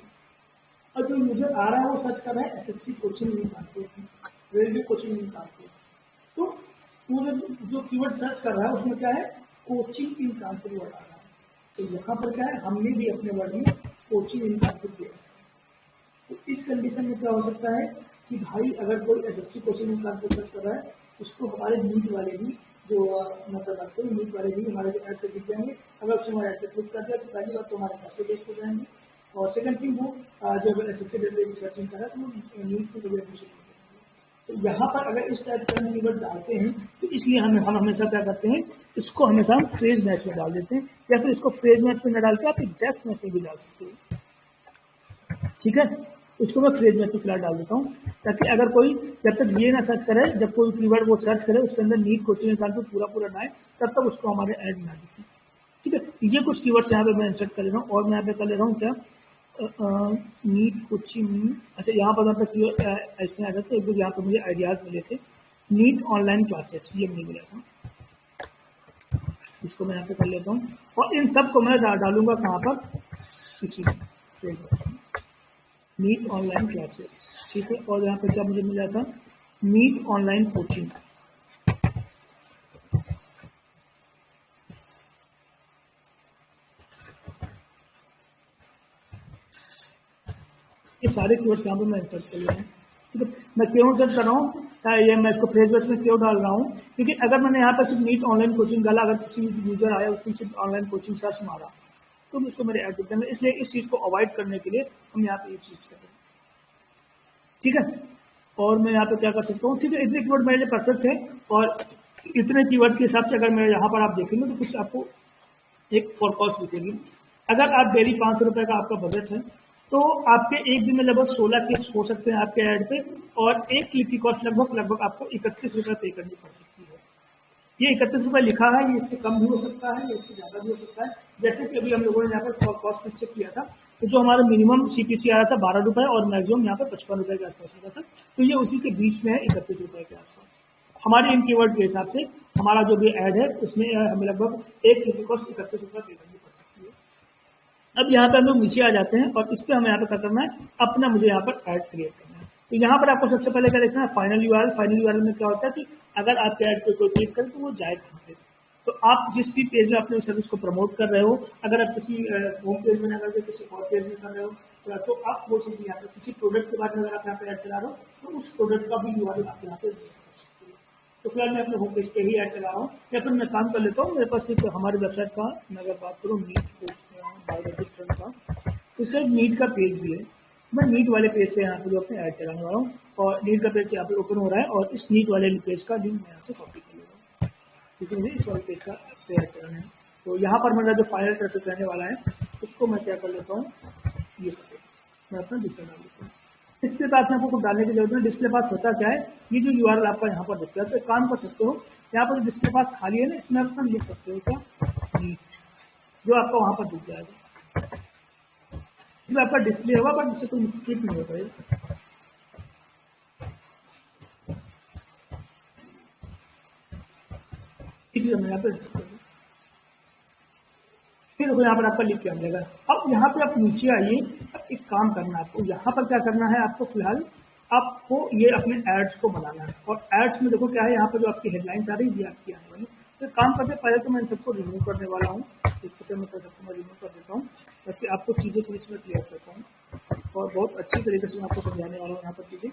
Speaker 1: और जो यूजर आ रहा है वो सर्च कर रहा है SSC coaching in Kanpur, railway coaching in Kanpur, तो वो जो कीवर्ड सर्च कर रहा है उसमें क्या है कोचिंग इन कानपुर वर्ड आ रहा है। तो यहाँ पर क्या है हमने भी अपने वर्ड में कोचिंग इन कानपुर दिया है। तो इस कंडीशन में क्या हो सकता है कि भाई अगर कोई SSC coaching in Kanpur search कर रहा है उसको हमारे नीट वाले भी जो मतलब करते हैं नीट वाले भी हमारे जो ऐड से दिख जाएंगे। अगर उसने हमारे ऐड पर क्लिक कर दिया तो पहली बात तो हमारे पैसे वेस्ट हो जाएंगे और सेकंड थिंग वो जो अगर SSC रेलवे की सर्चिंग कर रहा है तो वो नीट की वजह एडमिशन हो जाएंगे। तो यहाँ पर अगर इस टाइप का हम कीवर्ड डालते हैं तो इसलिए हम हमेशा क्या करते हैं, इसको हमेशा हम फ्रेज मैच में डाल देते हैं, या फिर इसको फ्रेज मैच में न डाल के आप एग्जैक्ट मैच में भी डाल सकते हो। ठीक है, इसको मैं फ्रेज मैच में फिलहाल डाल देता हूँ ताकि अगर कोई जब तक ये ना सर्च करे, जब कोई कीवर्ड वो सर्च करे उसके अंदर नीट कोचिंग निकाल के पूरा ना आए तब तक उसको हमारे ऐड ना दिखे। ठीक है, ये कुछ कीवर्ड्स यहाँ पे मैं इंसर्ट कर ले रहा हूँ और मैं यहाँ पे कर ले रहा हूँ क्या नीट कोचिंग। अच्छा, यहाँ पर मतलब इसमें आ जाता है एक यहाँ पे मुझे आइडियाज मिले थे नीट ऑनलाइन क्लासेस, ये मुझे मिला था, इसको मैं यहाँ पे कर लेता हूँ और इन सब को मैं डालूंगा कहाँ पर, इसी नीट ऑनलाइन क्लासेस। ठीक है, और यहाँ पे क्या मुझे मिला था नीट ऑनलाइन कोचिंग। ये सारे कीवर्ड्स यहाँ पे मैं इंसर्ट कर लिया हूँ। ठीक है, मैं क्यों इंसर्ट कर रहा हूँ, ये मैं इसको फ्रेज मैच में क्यों डाल रहा हूँ, क्योंकि अगर मैंने यहाँ पर सिर्फ नीट ऑनलाइन कोचिंग डाला, अगर किसी यूजर आया उसने सिर्फ ऑनलाइन कोचिंग सर्च मारा तो उसको मेरे ऐड दिख जाएंगे। इसलिए इस चीज़ को अवॉइड करने के लिए हम यहाँ पे ये चीज़ कर रहे हैं। ठीक है, और मैं यहाँ पे क्या कर सकता हूँ, ठीक है, इतने कीवर्ड मेरे लिए परफेक्ट है और इतने कीवर्ड के हिसाब से अगर मेरे यहाँ पर आप देखेंगे तो कुछ आपको एक फॉर कॉस्ट दिखेगी। अगर आप डेली 500 रुपये का आपका बजट है तो आपके एक दिन में लगभग 16 क्लिक्स हो सकते हैं आपके ऐड पे और एक क्लिक की कॉस्ट लगभग आपको 31 रुपये पे करनी पड़ सकती है। ये 31 रुपये लिखा है, ये इससे कम भी हो सकता है, ये इससे ज़्यादा भी हो सकता है। जैसे कि अभी हम लोगों ने यहाँ पर कॉस्ट चेक किया था तो जो हमारा मिनिमम सीपीसी आ रहा था 12 रुपये और मैक्सिमम यहाँ पे 55 रुपये के आसपास आ रहा था, तो ये उसी के बीच में है 31 रुपये के आसपास। हमारे इन कीवर्ड के हिसाब से हमारा जो भी ऐड है उसमें हमें लगभग एक क्लिक कॉस्ट 31 रुपये पे करनी पड़ सकती है। अब यहाँ पे हम लोग नीचे आ जाते हैं और इस पर हमें यहाँ पे क्या करना है, अपना मुझे यहाँ पर ऐड क्रिएट करना है। तो यहाँ पर आपको सबसे पहले क्या देखना है, फाइनल यूआरएल। फाइनल यूआरएल में क्या होता है कि अगर आपके ऐड पे कोई क्लिक करे तो वो जाएगा कहाँ पे। तो आप जिस भी पेज में अपने सर्विस को प्रमोट कर रहे हो, अगर आप किसी होम पेज में ना करके किसी और पेज में कर रहे हो, तो आप वो सिंपली यहाँ पे किसी प्रोडक्ट के बारे में अगर आप यहाँ पे ऐड चला रहे हो तो उस प्रोडक्ट का भी यूआरएल आप यहाँ पे कर सकते हो। तो फिलहाल मैं अपने होम पेज पे ही ऐड चला रहा हूँ, या फिर मैं काम कर लेता हूँ। मेरे पास एक हमारी वेबसाइट का मैं अगर बात करूँ नीट बायोलॉजिस्ट का, उसका एक नीट का पेज भी है। मैं नीट वाले पेज पे यहाँ पे जो अपने ऐड चलाने वाला हूँ और नीट का पेज यहाँ पे ओपन हो रहा है और इस नीट वाले पेज का लिंक मैं यहाँ से कॉपी कर लूँगा क्योंकि मुझे इस वाले पेज का ऐड चलाना है। तो यहाँ पर मेरा जो फाइनल ट्रैफिक रहने वाला है उसको मैं क्या कर लेता हूँ, ये सब मैं अपना डिस्प्ले डाल देता हूँ। डिस्प्ले पाथ में आपको कुछ डालने की जरूरत है। डिस्प्ले पाथ होता क्या है, ये जो यूआरएल आपका यहाँ पर दिखता है, तो एक काम कर सकते हो, यहाँ पर जो डिस्प्ले पाथ खाली है ना, इसमें आप अपना लिख सकते हो क्या, जो आपका वहाँ पर दिख जाएगा। इसमें आपका डिस्प्ले होगा बट इससे कोई फिट नहीं होगा। इसी समय यहाँ पे फिर देखो यहाँ पर आपका लिख के आ जाएगा। अब यहाँ पे आप नीचे आइए। अब एक काम करना है आपको, यहाँ पर क्या करना है आपको, फिलहाल आपको ये अपने एड्स को बनाना है। और एड्स में देखो क्या है, यहाँ पर जो आपकी हेडलाइंस आ रही है ये आपकी आने वाली। तो काम करते पहले तो मैं इन सबको रिमूव करने वाला हूँ। एक सेकंड में सबको मैं रिमूव कर देता हूँ ताकि आपको चीज़ें थोड़ी सी मैं क्लियर करता हूँ और बहुत अच्छी तरीके से मैं आपको समझाने वाला हूँ यहाँ पर चीज़ें।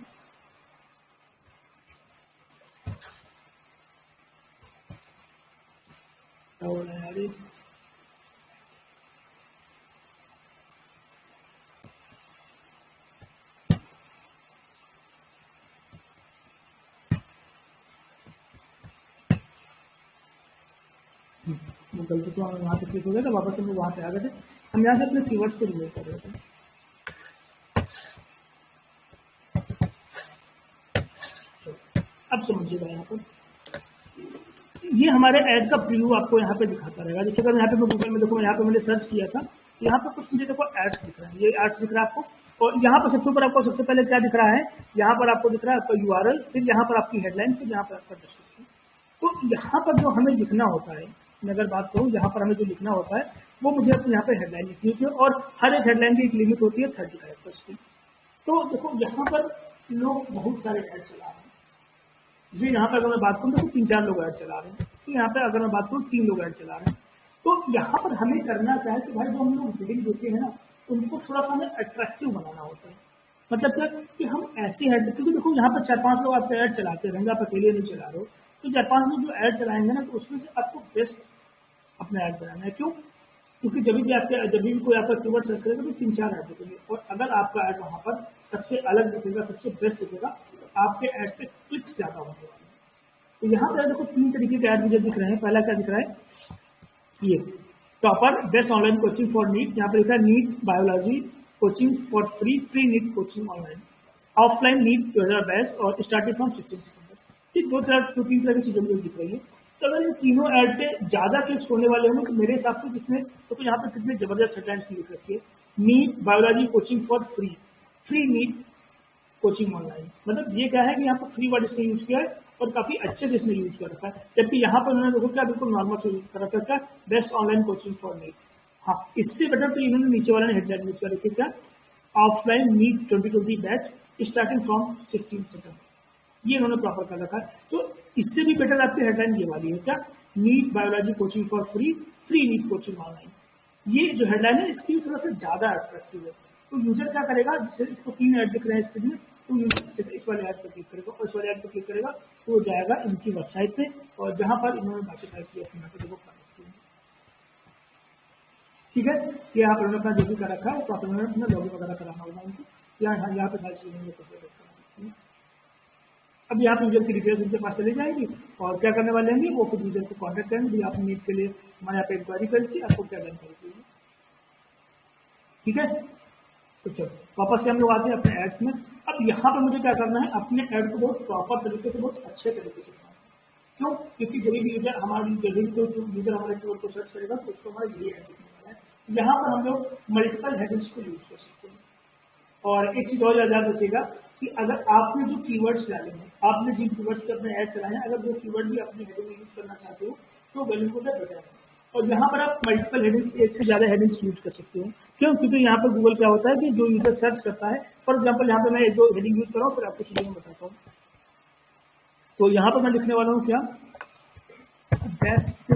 Speaker 1: वो गलती से वहाँ पे क्लिक हो गया था, वापस हम लोग वहाँ पे आ गए थे। हम यहाँ से अपने कीवर्ड्स को रिमूव कर रहे थे। अब समझिएगा, यहाँ पर ये हमारे ऐड का प्रीव्यू आपको यहाँ पे दिखाता रहेगा। जैसे अगर यहाँ पे मैं गूगल में देखो, यहाँ पे मैंने सर्च किया था, यहाँ पे कुछ मुझे देखो एड्स दिख रहा है, ये एड्स दिख रहा है आपको। और यहाँ पर सबसे ऊपर आपको सबसे पहले क्या दिख रहा है, यहाँ पर आपको दिख रहा है आपका यूआरएल, फिर यहाँ पर आपकी हेडलाइन, फिर यहाँ पर आपका डिस्क्रिप्शन। तो यहाँ पर जो हमें लिखना होता है, मैं अगर बात करूँ यहाँ पर हमें जो लिखना होता है वो मुझे अपने यहाँ पे हेडलाइन लिखनी होती है और हर एक हेडलाइन की एक लिमिट होती है 30 कैरेक्टर्स की। तो देखो यहाँ पर लोग बहुत सारे ऐड चला रहे हैं। जैसे यहाँ पे अगर मैं बात करूँ तो 3-4 लोग ऐड चला रहे हैं, तो यहाँ पे अगर मैं बात करूँ 3 लोग ऐड चला रहे हैं। तो यहाँ पर हमें करना क्या है कि भाई जो हम लोग वीडियो देते हैं ना, उनको थोड़ा सा हमें अट्रैक्टिव बनाना होता है। मतलब क्या कि हम ऐसी ऐड, क्योंकि देखो यहाँ पर 4-5 लोग आपके ऐड चलाते रहेंगे, आप अकेले नहीं चला रहे हो, तो 4-5 लोग जो ऐड चलाएंगे ना, तो उसमें से आपको बेस्ट अपना ऐड बनाना है। क्यों? क्योंकि जब भी कोई आपका कीवर्ड सर्च करेगा तो 3-4 ऐड दिखेंगे और अगर आपका ऐड वहाँ पर सबसे अलग दिखेगा, सबसे बेस्ट दिखेगा, आपके ऐड पे क्लिक्स ज़्यादा होने वाले हैं। तो यहाँ पर देखो 3 तरीके के ऐड मुझे दिख रहे हैं। पहला क्या दिख रहा है, ये topper best online coaching for NEET, यहाँ पर लिखा है NEET biology coaching for free NEET coaching online, offline NEET best और स्टार्टिंग फ्रॉम 16 सितंबर। ये 2-3 तरह की चीजें मुझे दिख रही है। तो अगर ये तीनों ऐड पे ज्यादा क्लिक्स होने वाले होंगे तो मेरे हिसाब से जिसमें तो यहाँ पे कितने जबरदस्त हेडलाइंस लिख रखी है, NEET biology coaching for free NEET coaching online. मतलब ये क्या है कि यहाँ पर फ्री वर्ड इसने यूज किया है और काफी अच्छे से इसने यूज कर रखा है। जबकि यहाँ पर उन्होंने देखो क्या बिल्कुल नॉर्मल से यूज कर रखा है, best online coaching for NEET. हाँ, इससे बेटर तो इन्होंने नीचे वाले ने हेडलाइन यूज कर रखी है, क्या, offline NEET 2020 batch starting from 16 September, ये इन्होंने प्रॉपर कर रखा है। तो इससे भी बेटर आपकी हेडलाइन ये वाली है, क्या, NEET biology coaching for free NEET coaching online. ये जो हेडलाइन है इसकी थोड़ा सा ज्यादा अट्रैक्टिव है। तो यूजर क्या करेगा, जिससे इसको 3 ऐड दिख रहे हैं स्क्रीन में, तो यूजर इस वाले ऐड पर क्लिक करेगा और इस वाले ऐड पर क्लिक करेगा तो वो जाएगा इनकी वेबसाइट पे और जहां पर इन्होंने बाकी सारी चीजें अपने यहाँ पे देखो कर रखी है। ठीक है, ये आप लोगों ने अपना जो भी कर रखा है तो आप लोगों ने अपना लॉगिन वगैरह कराना होगा उनको, यहाँ पे सारी चीजें। अब यहाँ पे यूजर की डिटेल्स उनके पास चली जाएगी और क्या करने वाले हैं वो फिर यूजर को कॉन्टेक्ट करेंगे, आप नीट के लिए हमारे यहाँ पे इंक्वायरी करके आपको क्या जानकारी चाहिए। ठीक है, तो चलो वापस से हम लोग आते हैं अपने एड्स में। अब यहाँ पर मुझे क्या करना है, अपने ऐड को बहुत प्रॉपर तरीके से, बहुत अच्छे तरीके से बनाना है। क्यों? क्योंकि जब भी यूजर हमारी जब भी कोई यूजर हमारे कीवर्ड को सर्च करेगा तो उसको हमारा यही ऐड दिखने वाला है। यहाँ पर हम लोग मल्टीपल हेडिंग्स को यूज कर सकते हैं। और एक चीज और याद रखिएगा कि अगर आपने जो कीवर्ड्स डाले हैं, आपने जिन कीवर्ड्स पे अपने ऐड चलाए हैं, अगर वो कीवर्ड भी अपनी हेडिंग में यूज करना चाहते हो तो वेल एंड गुड है, बेटर है। और यहाँ पर आप मल्टीपल हेडिंग्स, एक से ज्यादा हेडिंग्स यूज कर सकते हो। क्यों? क्योंकि यहाँ पर गूगल क्या होता है कि जो यूजर सर्च करता है, फॉर एग्जाम्पल यहाँ पे मैं जो हेडिंग यूज कर रहा हूँ फिर आपको चीजें बताता हूँ। तो यहाँ पर मैं लिखने वाला हूँ क्या, best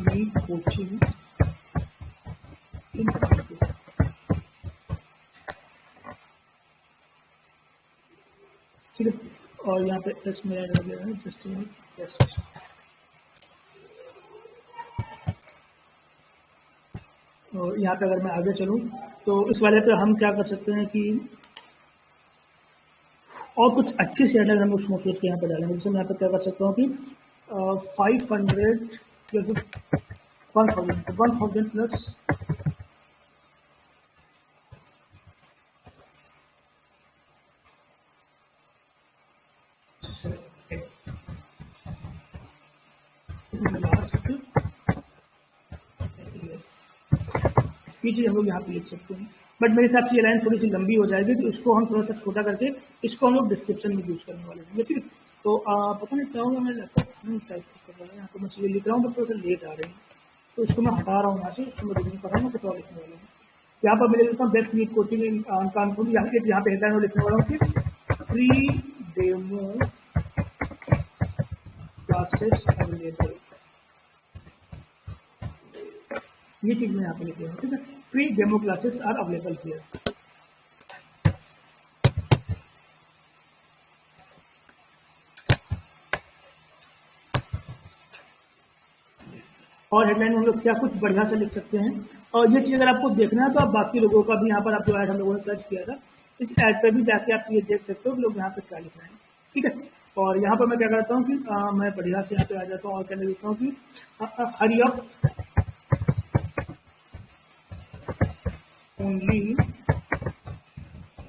Speaker 1: NEET coaching in Kanpur. ठीक है, और यहाँ पे एस में ऐड हो गया है, जस्ट यस। और यहाँ पे अगर मैं आगे चलूँ तो इस वाले पे हम क्या कर सकते हैं कि और कुछ अच्छी सी हेडलाइन हम उसमें सोच के यहाँ पे डालेंगे। जैसे मैं यहाँ पे क्या कर सकता हूँ कि 500 या फिर 1000 प्लस ये चीज हम लोग यहाँ पे लिख सकते हैं। बट मेरे हिसाब से ये लाइन थोड़ी सी लंबी हो जाएगी, तो इसको हम थोड़ा सा छोटा करके इसको हम लोग डिस्क्रिप्शन में यूज करने वाले हैं। ठीक है, तो पता नहीं क्या होगा, मैं लैपटॉप टाइप कर रहा हूँ, यहाँ पे मैं चीजें लिख रहा हूँ, बट थोड़ा सा लेट आ रही है, तो इसको मैं हटा रहा हूँ यहाँ से, इसको मैं रिव्यू कर रहा हूँ, कुछ और लिखने वाला हूँ। यहाँ पर मैं लिखता हूँ best NEET coaching in Kanpur. यहाँ पे हेडलाइन में लिखने वाला हूँ कि फ्री डेमो क्लासेस अवेलेबल। ये चीज मैं यहाँ पे लिख रहा हूँ। ठीक है, free demo classes are available here. और हेडलाइन में हम लोग क्या कुछ बढ़िया से लिख सकते हैं। और ये चीज अगर आपको देखना है तो आप बाकी लोगों का भी यहाँ पर, आप जो ऐड हम लोगों ने सर्च किया था, इस ऐड पे भी जाके आप ये देख सकते हो कि लोग यहाँ पे क्या लिख रहे हैं। ठीक है, और यहाँ पर मैं क्या करता हूँ कि मैं बढ़िया से यहाँ पे आ जाता हूँ और क्या लिखता हूँ कि hurry up only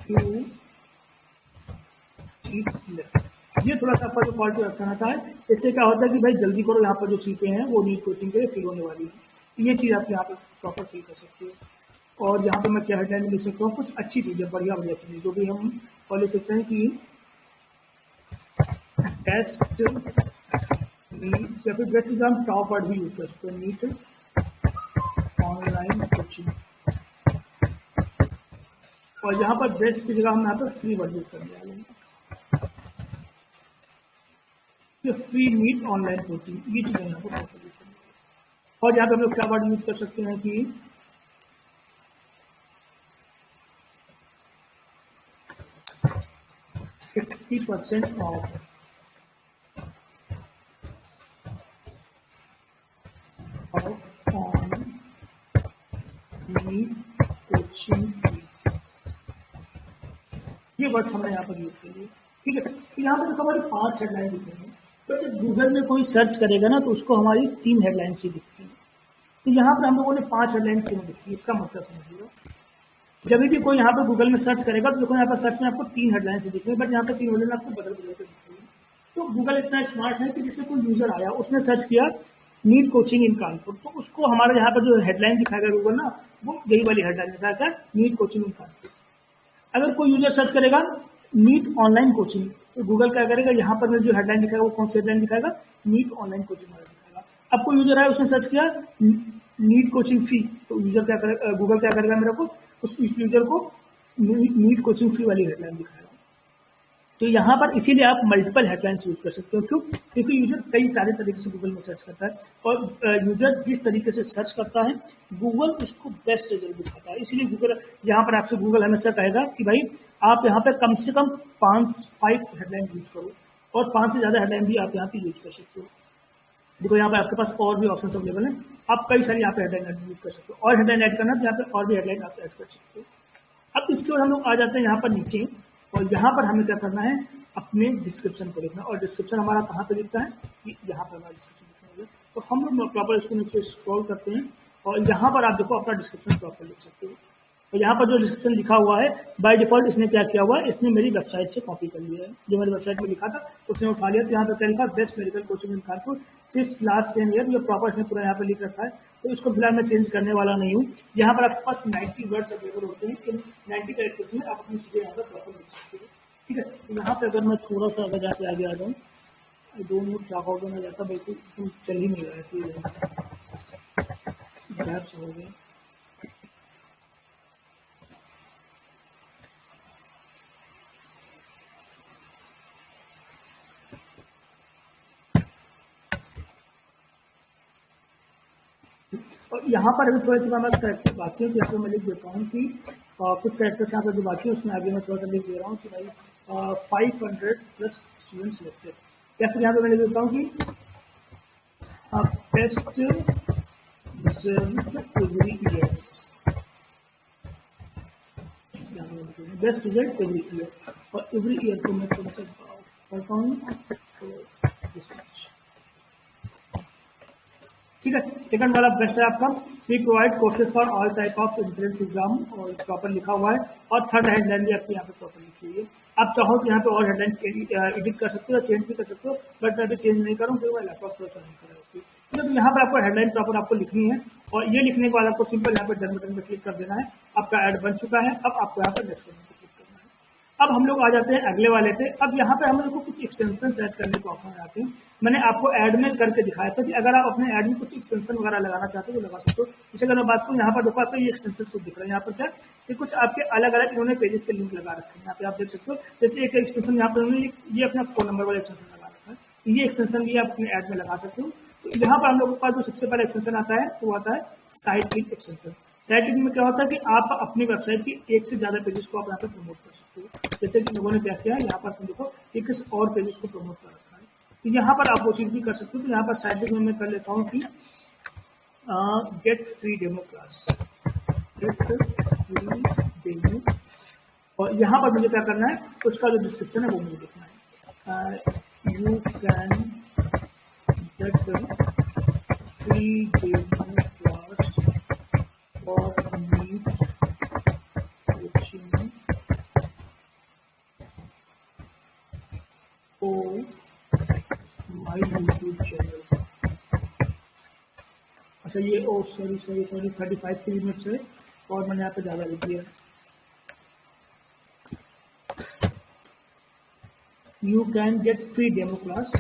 Speaker 1: few seats left. ये थोड़ा सा आपका जो क्वालिटी रखना था है, इससे क्या होता है कि भाई जल्दी करो, यहाँ पर जो सीटें हैं वो नीट कोचिंग के लिए फिल होने वाली है। ये चीज़ आप यहाँ पर प्रॉपर फिल कर सकते हो। और यहाँ पे मैं क्या हेडलाइन लिख सकता हूँ, कुछ अच्छी चीज़ें, बढ़िया बढ़िया चीज़ें जो भी हम और लिख सकते हैं कि टेस्ट नीट, या फिर बेस्ट एग्जाम टॉप वर्ड भी यूज कर सकते हैं, नीट ऑनलाइन कोचिंग। और यहाँ पर बेस्ट की जगह हम यहाँ पर फ्री वर्ड यूज करने वाले हैं, फ्री नीट ऑनलाइन कोचिंग। ये चीज़ें यहाँ पर। और यहाँ पे हम लोग क्या वर्ड यूज कर सकते हैं कि 50% ऑफ ऑन नीट कोचिंग फी। ये वर्ड हमने यहाँ पर यूज कर लिया। ठीक है, तो यहाँ पर हमारी 5 हेडलाइन दिखेंगे, तो जब गूगल में कोई सर्च करेगा ना तो उसको हमारी 3 हेडलाइंस ही दिखती हैं। तो यहाँ पर हम लोगों ने 5 हेडलाइन क्यों दिखती है, इसका मतलब समझिएगा। जब भी कोई यहाँ पर गूगल में सर्च करेगा तो देखो यहाँ पर सर्च में आपको 3 हेडलाइंस दिखेंगे, बट यहाँ पर 3 हेडलाइन आपको बदल बदल के दिखेंगे। तो गूगल इतना स्मार्ट है कि जैसे कोई यूजर आया, उसने सर्च किया नीट कोचिंग इन कानपुर, तो उसको हमारे यहाँ पर जो हेडलाइन दिखाएगा गूगल ना, वो यही वाली हेडलाइन दिखाएगा, नीट कोचिंग इन कानपुर। अगर कोई यूजर सर्च करेगा नीट ऑनलाइन कोचिंग, तो गूगल क्या करेगा, यहाँ पर जो हेडलाइन दिखाएगा वो कौन सी हेडलाइन दिखाएगा, नीट ऑनलाइन कोचिंग वाला दिखाएगा। अब कोई यूजर आया, उसने सर्च किया नीट कोचिंग फी, तो यूजर क्या करेगा, गूगल क्या करेगा, मेरे को उस यूजर को नीट कोचिंग फी वाली हेडलाइन दिखाएगा। तो यहाँ पर इसीलिए आप मल्टीपल हेडलाइंस यूज कर सकते हो। क्यों? क्योंकि यूजर कई सारे तरीके से गूगल में सर्च करता है, और यूजर जिस तरीके से सर्च करता है गूगल उसको बेस्ट रिजल्ट दिखाता है। इसीलिए गूगल यहाँ पर आपसे गूगल हमेशा कहेगा कि भाई आप यहाँ पे कम से कम 5 हेडलाइन यूज करो, और 5 से ज़्यादा हेडलाइन भी आप यहाँ पे यूज कर सकते हो। देखो यहाँ पे आपके पास और भी ऑप्शन अवेलेबल है, आप कई सारी यहाँ पे हेडलाइन यूज कर सकते हो, और हेडलाइन ऐड करना तो यहाँ पे और भी हेडलाइन आप ऐड कर सकते हो। अब इसके बाद हम लोग आ जाते हैं यहाँ पर नीचे, और यहाँ पर हमें क्या करना है, अपने डिस्क्रिप्शन को लिखना। और डिस्क्रिप्शन हमारा कहाँ पे लिखता है, यहाँ पर हमारा डिस्क्रिप्शन लिखना है। तो हम लोग प्रॉपर इसको नीचे स्क्रॉल करते हैं, और यहाँ पर आप देखो अपना डिस्क्रिप्शन प्रॉपर लिख सकते हो। तो यहाँ पर जो डिस्क्रिप्शन लिखा हुआ है बाय डिफॉल्ट इसने क्या किया हुआ है, इसने मेरी वेबसाइट से कॉपी कर लिया है। जो मेरी वेबसाइट में लिखा था उसने उठा लिया। तो यहाँ पर क्या लिखा, best medical coaching in Kanpur since last 10 year, ये प्रॉपर इसने पूरा यहाँ पे लिख रखा है। तो इसको फिलहाल मैं चेंज करने वाला नहीं हूँ। यहाँ पर आपके पास 90 वर्ड्स अवेलेबल होते हैं, इन 90 कैरेक्टर्स में आप अपनी चीज़ें यहाँ पर प्रॉपर लिख सकते हो। ठीक है, तो यहाँ पे अगर मैं थोड़ा सा अगर जाके आगे आ जाऊँ, आई डोंट नो क्या होगा, मैं जाता बिल्कुल चल ही नहीं रहा है, फिर गैप्स हो गए। और यहाँ पर अभी थोड़ा सा मैं कैरेक्टर बाकी है, तो यहाँ पर मैं लिख देता हूँ कि कुछ कैरेक्टर्स यहाँ पर जो बाकी है उसमें आगे मैं थोड़ा सा लिख दे रहा हूँ कि भाई 500 प्लस स्टूडेंट सिलेक्टेड, या फिर यहाँ पर मैं लिख देता हूँ कि best result every year, best result every year, और एवरी ईयर को मैं थोड़ा सा करता हूँ। ठीक है, सेकंड वाला बेस्ट है आपका, we provide courses for all type of entrance exam, और प्रॉपर लिखा हुआ है, और थर्ड हेडलाइन भी आपकी यहाँ पे प्रॉपर लिखी हुई है। आप चाहो तो यहाँ पे और हेडलाइन एडिट कर सकते हो, चेंज भी कर सकते हो, बट मैं अभी चेंज नहीं करूँ क्योंकि मैं लैपटॉप थोड़ा सा नहीं कर रहा है उसकी। तो यहाँ पर आपको हेडलाइन प्रॉपर आपको लिखनी है, और ये लिखने के बाद आपको सिंपल यहाँ पर डन बटन पर क्लिक कर देना है, आपका ऐड बन चुका है। अब आपको यहाँ पर नेक्स्ट बटन पर क्लिक करना है। अब हम लोग आ जाते हैं अगले वाले पे। अब यहाँ पे हम लोग को कुछ एक्सटेंशन ऐड करने को ऑप्शन आते हैं। मैंने आपको ऐड में करके दिखाया था कि अगर आप अपने ऐड में कुछ एक्सटेंशन वगैरह लगाना चाहते हो तो लगा सकते हो। जैसे अगर मैं बात करूँ, यहाँ पर देखो आपको ये एक्सटेंशन कुछ दिख रहा है, यहाँ पर क्या कि कुछ आपके अलग अलग इन्होंने पेजेस के लिंक लगा रखे हैं। यहाँ पे आप देख सकते हो, जैसे एक एक्सटेंशन यहाँ पर उन्होंने ये अपना फोन नंबर वाला एक्सटेंशन लगा रखा है, ये एक्सटेंशन भी आप अपने ऐड में लगा सकते हो। तो यहाँ पर हम लोगों के पास जो सबसे पहला एक्सटेंशन आता है वो आता है site link extension. Site link में क्या होता है कि आप अपनी वेबसाइट की एक से ज्यादा पेजेस को आप यहाँ पर प्रमोट कर सकते हो। जैसे कि लोगों ने क्या किया, यहाँ पर देखो ये किस और पेजेस को प्रमोट कर रखा है, तो यहाँ पर आप वो चीज भी कर सकते हो। तो यहाँ पर साइट लिंक में मैं कर लेता हूँ कि gate free demo class, gate free demo, और यहाँ पर मुझे क्या करना है, उसका जो डिस्क्रिप्शन है वो मुझे लिखना है। You can get free demo class for me watching on my YouTube channel। अच्छा ये सॉरी 35 मिनट्स है, और मैंने यहाँ पे ज़्यादा लिख दिया। You can get free demo class,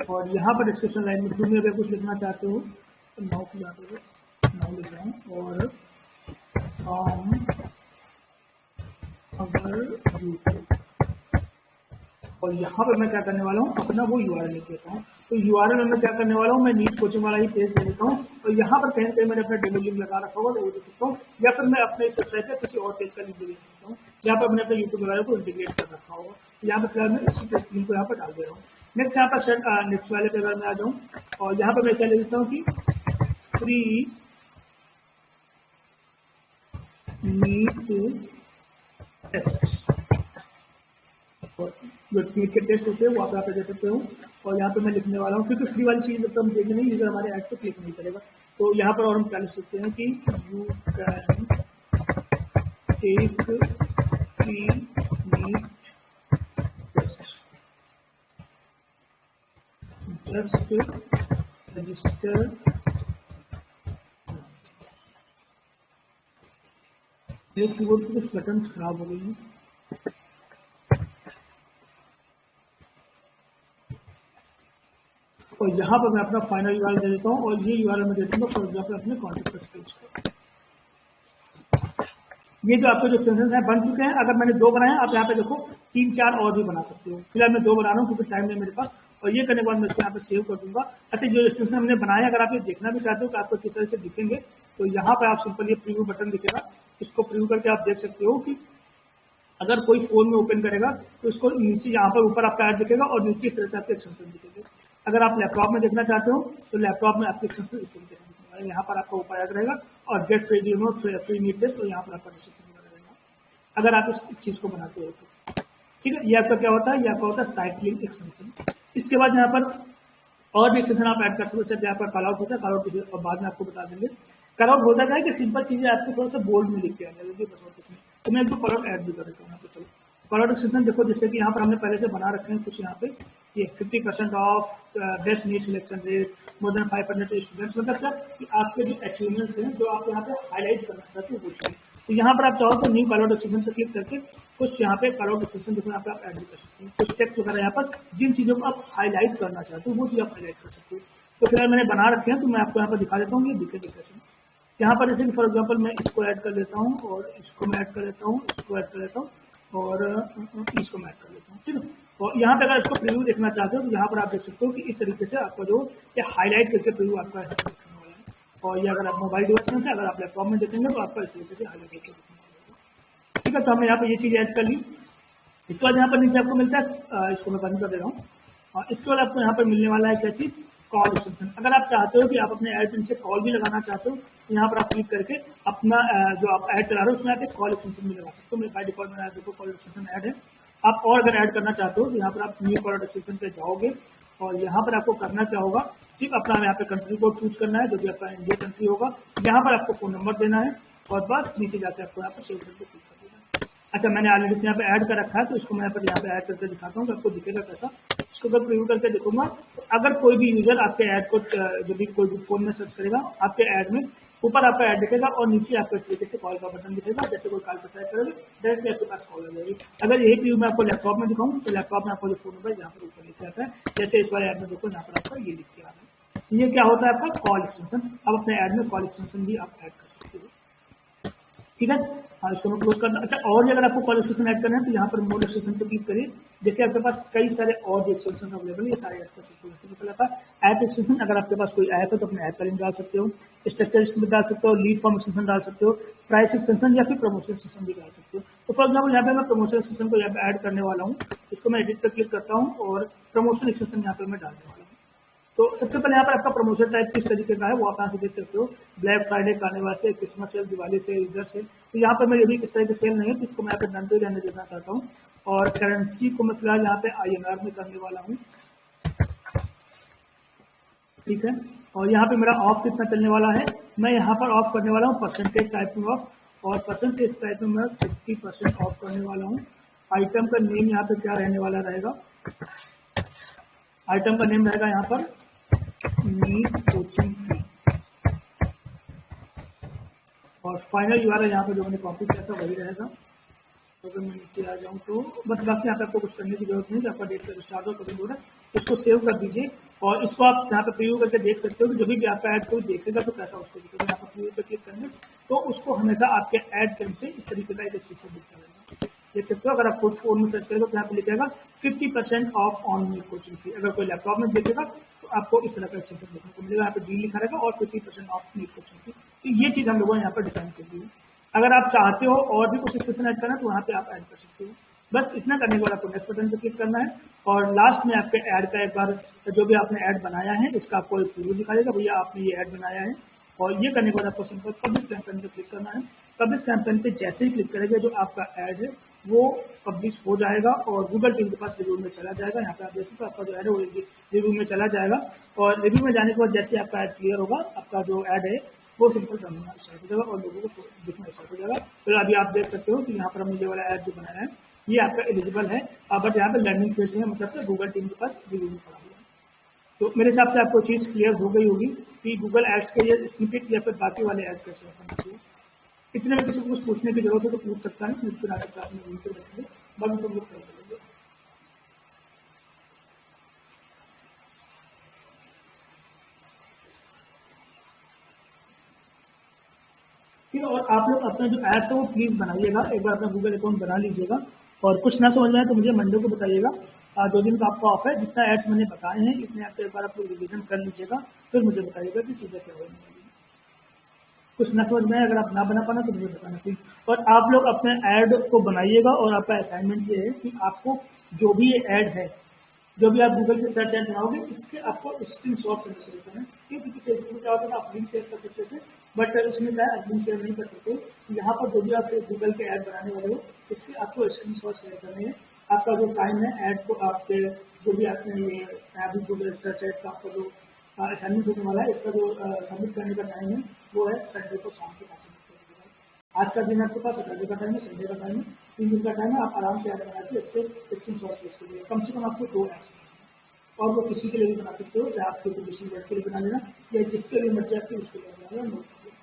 Speaker 1: और यहाँ पर डिस्क्रिप्शन लाइन में तुम अगर कुछ लिखना चाहते हो तो नाउ की बात है, नाउ लिख रहा हूँ, और अगर यूट्यूब, और यहाँ पर मैं क्या करने वाला हूँ, अपना वो यूआरएल लिख देता हूँ। तो यूआरएल में मैं क्या करने वाला हूँ, मैं नीट कोचिंग वाला ही पेज दे देता हूँ, और यहाँ पर कहीं ना कहीं मैंने अपना डेमो लिंक लगा रखा होगा तो वो दे सकता हूँ, या फिर मैं अपने इस वेबसाइट पर किसी और पेज का लिंक दे सकता हूँ, यहाँ पर मैंने अपने यूट्यूब वगैरह को इंटीग्रेट कर रखा होगा। यहाँ पर फिलहाल मैं इसी लिंक को यहाँ पर डाल दे रहा हूँ। नेक्स्ट यहाँ पर नेक्स्ट वाले पे अगर मैं आ जाऊँ, और यहाँ पर मैं क्या ले देता हूँ कि फ्री नीट टेस्ट, जो नीट के टेस्ट होते हैं वो आप यहाँ पे दे सकते हो। और यहाँ पे मैं लिखने वाला हूँ, क्योंकि फ्री वाली चीज़ तो हम देंगे नहीं, यूजर हमारे ऐड पे क्लिक नहीं करेगा। तो यहाँ पर और हम क्या लिख सकते हैं कि you can take free NEET test, just register. मेरे कीबोर्ड के कुछ बटन खराब हो गई हैं, और यहाँ पर मैं अपना फाइनल यूआरएल दे देता हूँ, और ये यूआरएल मैं दे दूंगा फॉर एग्जाम्पल अपने कॉन्टैक्ट पेज का। ये जो आपके जो एक्सटेंशन है बन चुके हैं, अगर मैंने 2 बनाए आप यहाँ पे देखो 3-4 और भी बना सकते हो। फिलहाल मैं 2 बना रहा हूँ क्योंकि टाइम नहीं मेरे पास, और ये करने के बाद मैं इसको यहाँ पे सेव कर दूंगा। अच्छा, जो एक्सटेंशन हमने बनाया, अगर आप ये देखना भी चाहते हो कि आपको किस तरह से दिखेंगे, तो यहाँ पर आप सिंपल ये प्रीव्यू बटन दिखेगा, इसको प्रीव्यू करके आप देख सकते हो कि अगर कोई फोन में ओपन करेगा तो इसको नीचे यहाँ पर ऊपर आपका ऐड दिखेगा, और नीचे इस तरह से आपके एक्सटेंशन दिखेंगे। अगर आप लैपटॉप में देखना चाहते हो तो लैपटॉप में आपके एक्सटेंशन इस तरीके से दिखेगा, यहाँ पर आपका ऊपर ऐड रहेगा, और get free demo, free NEET test, और यहाँ पर आपका डिस्क्रिप्शन रहेगा, अगर आप इस चीज को बनाते हो तो। ठीक है, ये आपका क्या होता है, ये आपका होता है साइट लिंक एक्सटेंशन। इसके बाद यहाँ पर और भी एक्सटेंशन आप ऐड कर सकते हो। जैसे यहाँ पर कॉल आउट होता है, कॉल आउट बाद में आपको बता देंगे। कॉल आउट होता है कि सिंपल चीजें आपको थोड़ा सा बोल्ड में लिख के आने लगी, बस और कुछ नहीं। तो मैं एक कॉल आउट ऐड भी कर देता हूँ। चलो कॉल आउट एक्सटेंशन देखो, जैसे कि यहाँ पर हमने पहले से बना रखे हैं कुछ, यहाँ पे ये 50% off, best NEET selection rate, more than 500 students, मतलब क्या कि आपके जो अचीवमेंट्स हैं जो आप यहाँ पे हाईलाइट करना चाहते हो वो चाहिए। तो यहाँ पर आप चाहो तो न्यू कॉलआउट एक्सटेंशन पर क्लिक करके कुछ यहाँ पे कॉलआउट एक्सटेंशन देखो यहाँ पे आप ऐड भी कर सकते हो, कुछ टेक्स्ट वगैरह यहाँ पर जिन चीज़ों को आप हाईलाइट करना चाहते हो वो चीज़ आप हाईलाइट कर सकते हो। तो फिलहाल मैंने बना रखे हैं तो मैं आपको यहाँ पर दिखा देता हूँ, ये दिखेगा कैसे। यहाँ पर जैसे कि फॉर एग्जांपल मैं इसको ऐड कर लेता हूँ और इसको मैं ऐड कर लेता हूँ, इसको ऐड कर लेता हूँ और इसको मैं ऐड कर लेता हूँ, ठीक है। और यहाँ पे अगर इसको प्रीव्यू देखना चाहते हो तो यहाँ पर आप देख सकते हो कि इस तरीके से आपका जो ये हाईलाइट करके प्रीव्यू आपका ऐसा दिखने वाला है। और ये अगर आप मोबाइल डिवाइस में थे, अगर आप लैपटॉप में देखेंगे तो आपका इस तरीके से हाईलाइट करके दिखने वाला है, ठीक है। तो हमने यहाँ पे ये चीज़ ऐड कर ली। इसके बाद यहाँ पर नीचे आपको मिलता है, इसको मैं बंद कर दे रहा हूँ। इसके बाद आपको यहाँ पर मिलने वाला है क्या चीज़, कॉल एक्सटेंशन। अगर आप चाहते हो कि आप अपने ऐड पिन से कॉल भी लगाना चाहते हो तो यहाँ पर आप क्लिक करके अपना जो आप ऐड चला रहे हो उसमें आप एक कॉल एक्सटेंशन भी लगा सकते हो। मेरे बाय डिफॉल्ट में देखो कॉल एक्सटेंशन ऐड है। आप और अगर ऐड करना चाहते हो तो यहाँ पर आप न्यू कॉल एक्सटेंशन पे जाओगे और यहाँ पर आपको करना क्या होगा, सिर्फ अपना यहाँ पे कंट्री कोड चूज करना है जो भी आपका इंडिया कंट्री होगा। यहाँ पर आपको फोन नंबर देना है और बस नीचे जाकर आपको यहाँ पर सेव करके क्लिक कर देना है। अच्छा, मैंने ऑलरेडी यहाँ पे ऐड कर रखा है तो इसको मैं यहाँ पे ऐड करके दिखाता हूँ तो आपको दिखेगा कैसा। इसको अगर प्रीव्यू करके देखूंगा तो अगर कोई भी यूजर आपके ऐड को जो भी कोई भी फोन में सर्च करेगा आपके ऐड में ऊपर आपका ऐड दिखेगा और नीचे आपको इस तरीके से कॉल का बटन दिखेगा। जैसे कोई कॉल पर टाइप करोगे डायरेक्टली आपके पास कॉल आ जाएगी। अगर यही प्रीव्यू मैं आपको लैपटॉप में दिखाऊँ तो लैपटॉप में आपको जो फोन नंबर यहाँ पर ऊपर लिख आता है, जैसे इस वाले ऐड में देखो यहाँ पर आपका ये लिख के आ रहा है। ये क्या होता है आपका कॉल एक्सटेंशन। अब अपने ऐड में कॉल एक्सटेंशन भी आप ऐड कर सकते हो, ठीक है। हाँ, इसको मैं क्लोज करना। अच्छा, और भी अगर आपको कॉल एक्सटेंशन ऐड करना है तो यहाँ पर मोर एक्सटेंशन पे क्लिक करिए। देखिए आपके पास कई सारे और भी एक्सटेंशन अवेलेबल है, ये सारे ऐड कर सकते हो। जैसे पहला था ऐप एक्सटेंशन। अगर आपके पास कोई ऐप है तो अपने ऐप का लिंक डाल सकते हो, स्ट्रक्चर इसमें डाल सकते हो, लीड फॉर्म एक्सटेंशन डाल सकते हो, प्राइस एक्सटेंशन या फिर प्रमोशन एक्सटेंशन भी डाल सकते हो। तो फॉर एग्जाम्पल यहाँ पे मैं प्रमोशन एक्सटेंशन को यहाँ पे ऐड करने वाला हूँ। इसको मैं एडिट पर क्लिक करता हूँ और प्रमोशन एक्सटेंशन यहाँ पे मैं डालने वाला हूँ। तो सबसे पहले यहाँ पर आपका प्रमोशन टाइप किस तरीके का है वो आप यहाँ से देख सकते हो। ब्लैक फ्राइडे, कार्निवल से, क्रिसमस सेल, दिवाली से, ईदर से। तो यहाँ पर मेरे भी किस तरह के सेल नहीं है तो इसको मैं यहाँ पे डन पे रहने देना चाहता हूँ। और करेंसी को मैं फिलहाल यहाँ पे INR में करने वाला हूँ, ठीक है। और यहाँ पे मेरा ऑफ कितना चलने वाला है, मैं यहाँ पर ऑफ करने वाला हूँ परसेंटेज टाइपिंग ऑफ, और परसेंटेज टाइप में मैं 50% ऑफ करने वाला हूँ। आइटम का नेम यहाँ पे क्या रहने वाला रहेगा, आइटम का नेम रहेगा यहाँ पर नीट कोचिंग फी। और फाइनल URL यहाँ पर जो मैंने कॉपी किया था वही रहेगा। अगर मैं नीचे आ जाऊँ तो बस बाकी यहाँ पे आपको कुछ करने की जरूरत नहीं है। आपका डेट का स्टार्ट हो कभी हो रहा है इसको सेव कर दीजिए और इसको आप यहाँ पे प्रीव्यू करके देख सकते हो कि जब भी आपका ऐड कोई देखेगा तो कैसा उसको दिखेगा। यहाँ पर प्रीव्यू पे क्लिक करेंगे तो उसको हमेशा आपके ऐड के नीचे इस तरीके का एक शीर्षक दिखता रहेगा, देख सकते हो। अगर आप खुद फोन में सर्च करेंगे तो यहाँ पे लिखेगा 50% ऑफ ऑन नीट कोचिंग फी। अगर कोई लैपटॉप में देखेगा तो आपको इस तरह का शीर्षक देखने को मिलेगा, यहाँ पे डी लिखा रहेगा और 50% ऑफ नीट कोचिंग फी। तो ये चीज हम लोगों ने यहाँ पर डिफाइन कर दी है। अगर आप चाहते हो और भी कुछ एक्सटेंशन ऐड करना तो वहाँ पे आप ऐड कर सकते हो। बस इतना करने के बाद आपको नेक्स्ट बटन पे क्लिक करना है और लास्ट में आपके ऐड का एक बार जो भी आपने ऐड बनाया है इसका आपको एक प्रीव्यू दिखा देगा, भैया आपने ये ऐड बनाया है। और ये करने के बाद आपको सिंपल पब्लिश कैंपेन पे क्लिक करना है। पब्लिश कैंपेन पे जैसे ही क्लिक करेंगे जो आपका ऐड है वो पब्लिश हो जाएगा और गूगल टीम के पास रिव्यू में चला जाएगा। यहाँ पे आप देख सकते हो आपका जो ऐड है वो रिव्यू में चला जाएगा और रिव्यू में जाने के बाद जैसे आपका ऐड क्लियर होगा आपका जो ऐड है वो सिंपल रन होना स्टार्ट हो जाएगा और लोगों को दिखना स्टार्ट हो जाएगा। तो अभी आप देख सकते हो कि यहाँ पर हमने ये वाला ऐड जो बनाया है ये आपका एलिजिबल है, बट यहाँ पे लर्निंग फेज में मतलब गूगल टीम के पास रिव्यू में पड़ा हुआ है। तो मेरे हिसाब से आपको चीज़ क्लियर हो गई होगी कि गूगल एड्स के ये स्निपेट या फिर बाकी वाले एड्स कैसे ओपन होते हैं। इतने में किसी को कुछ पूछने की जरूरत है तो पूछ सकता है, फिर आगे क्लास में वीडियो रखेंगे बाकी तो लोग कर देंगे। ठीक है, और आप लोग अपना जो ऐप्स है वो प्लीज़ बनाइएगा, एक बार अपना गूगल अकाउंट बना लीजिएगा और कुछ ना समझ में आए तो मुझे मंडे को बताइएगा। 2 दिन का आपका ऑफ है, जितना ऐड्स मैंने बताए हैं इतने आप एक बार आप लोग रिविजन कर लीजिएगा, फिर मुझे बताइएगा कि चीज़ें क्या होने वाली हैं। कुछ ना समझ में आए अगर आप ना बना पाना तो मुझे बताना प्लीज। और आप लोग अपने ऐड को बनाइएगा और आपका असाइनमेंट ये है कि आपको जो भी ये ऐड है जो भी आप गूगल पे सर्च ऐड बनाओगे इसके आपको स्क्रीन शॉट से शेयर करना है, क्योंकि फेसबुक में क्या होता है आप लिंक शेयर कर सकते थे बट उसमें क्या है आप लिंक शेयर नहीं कर सकते। यहाँ पर जो भी आप गूगल के ऐड बनाने वाले हो इसके आपको स्क्रीन शॉट शेयर करने हैं। आपका जो टाइम है ऐड को आपके जो भी आपने ये अभी गूगल सर्च ऐड का आपका जो असाइनमेंट होने वाला है इसका जो सबमिट करने का टाइम है वो है संडे को शाम के 5 बजे। आज का दिन आपके पास सैटरडे का टाइम है, संडे का टाइम है, 3 दिन का टाइम है। आप आराम से ऐड बना के इसके स्क्रीन शॉट शेयर करिए। कम से कम आपको 2 ऐड्स और वो किसी के लिए भी बना सकते हो, चाहे आपके किसी वर्ड के लिए बना लेना या जिसके लिए मर्जी आपकी उसके लिए बना लेना, नोट कर लेना।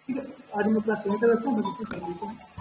Speaker 1: ठीक है, आज मैं क्लास यहीं तक रखता हूँ, मैं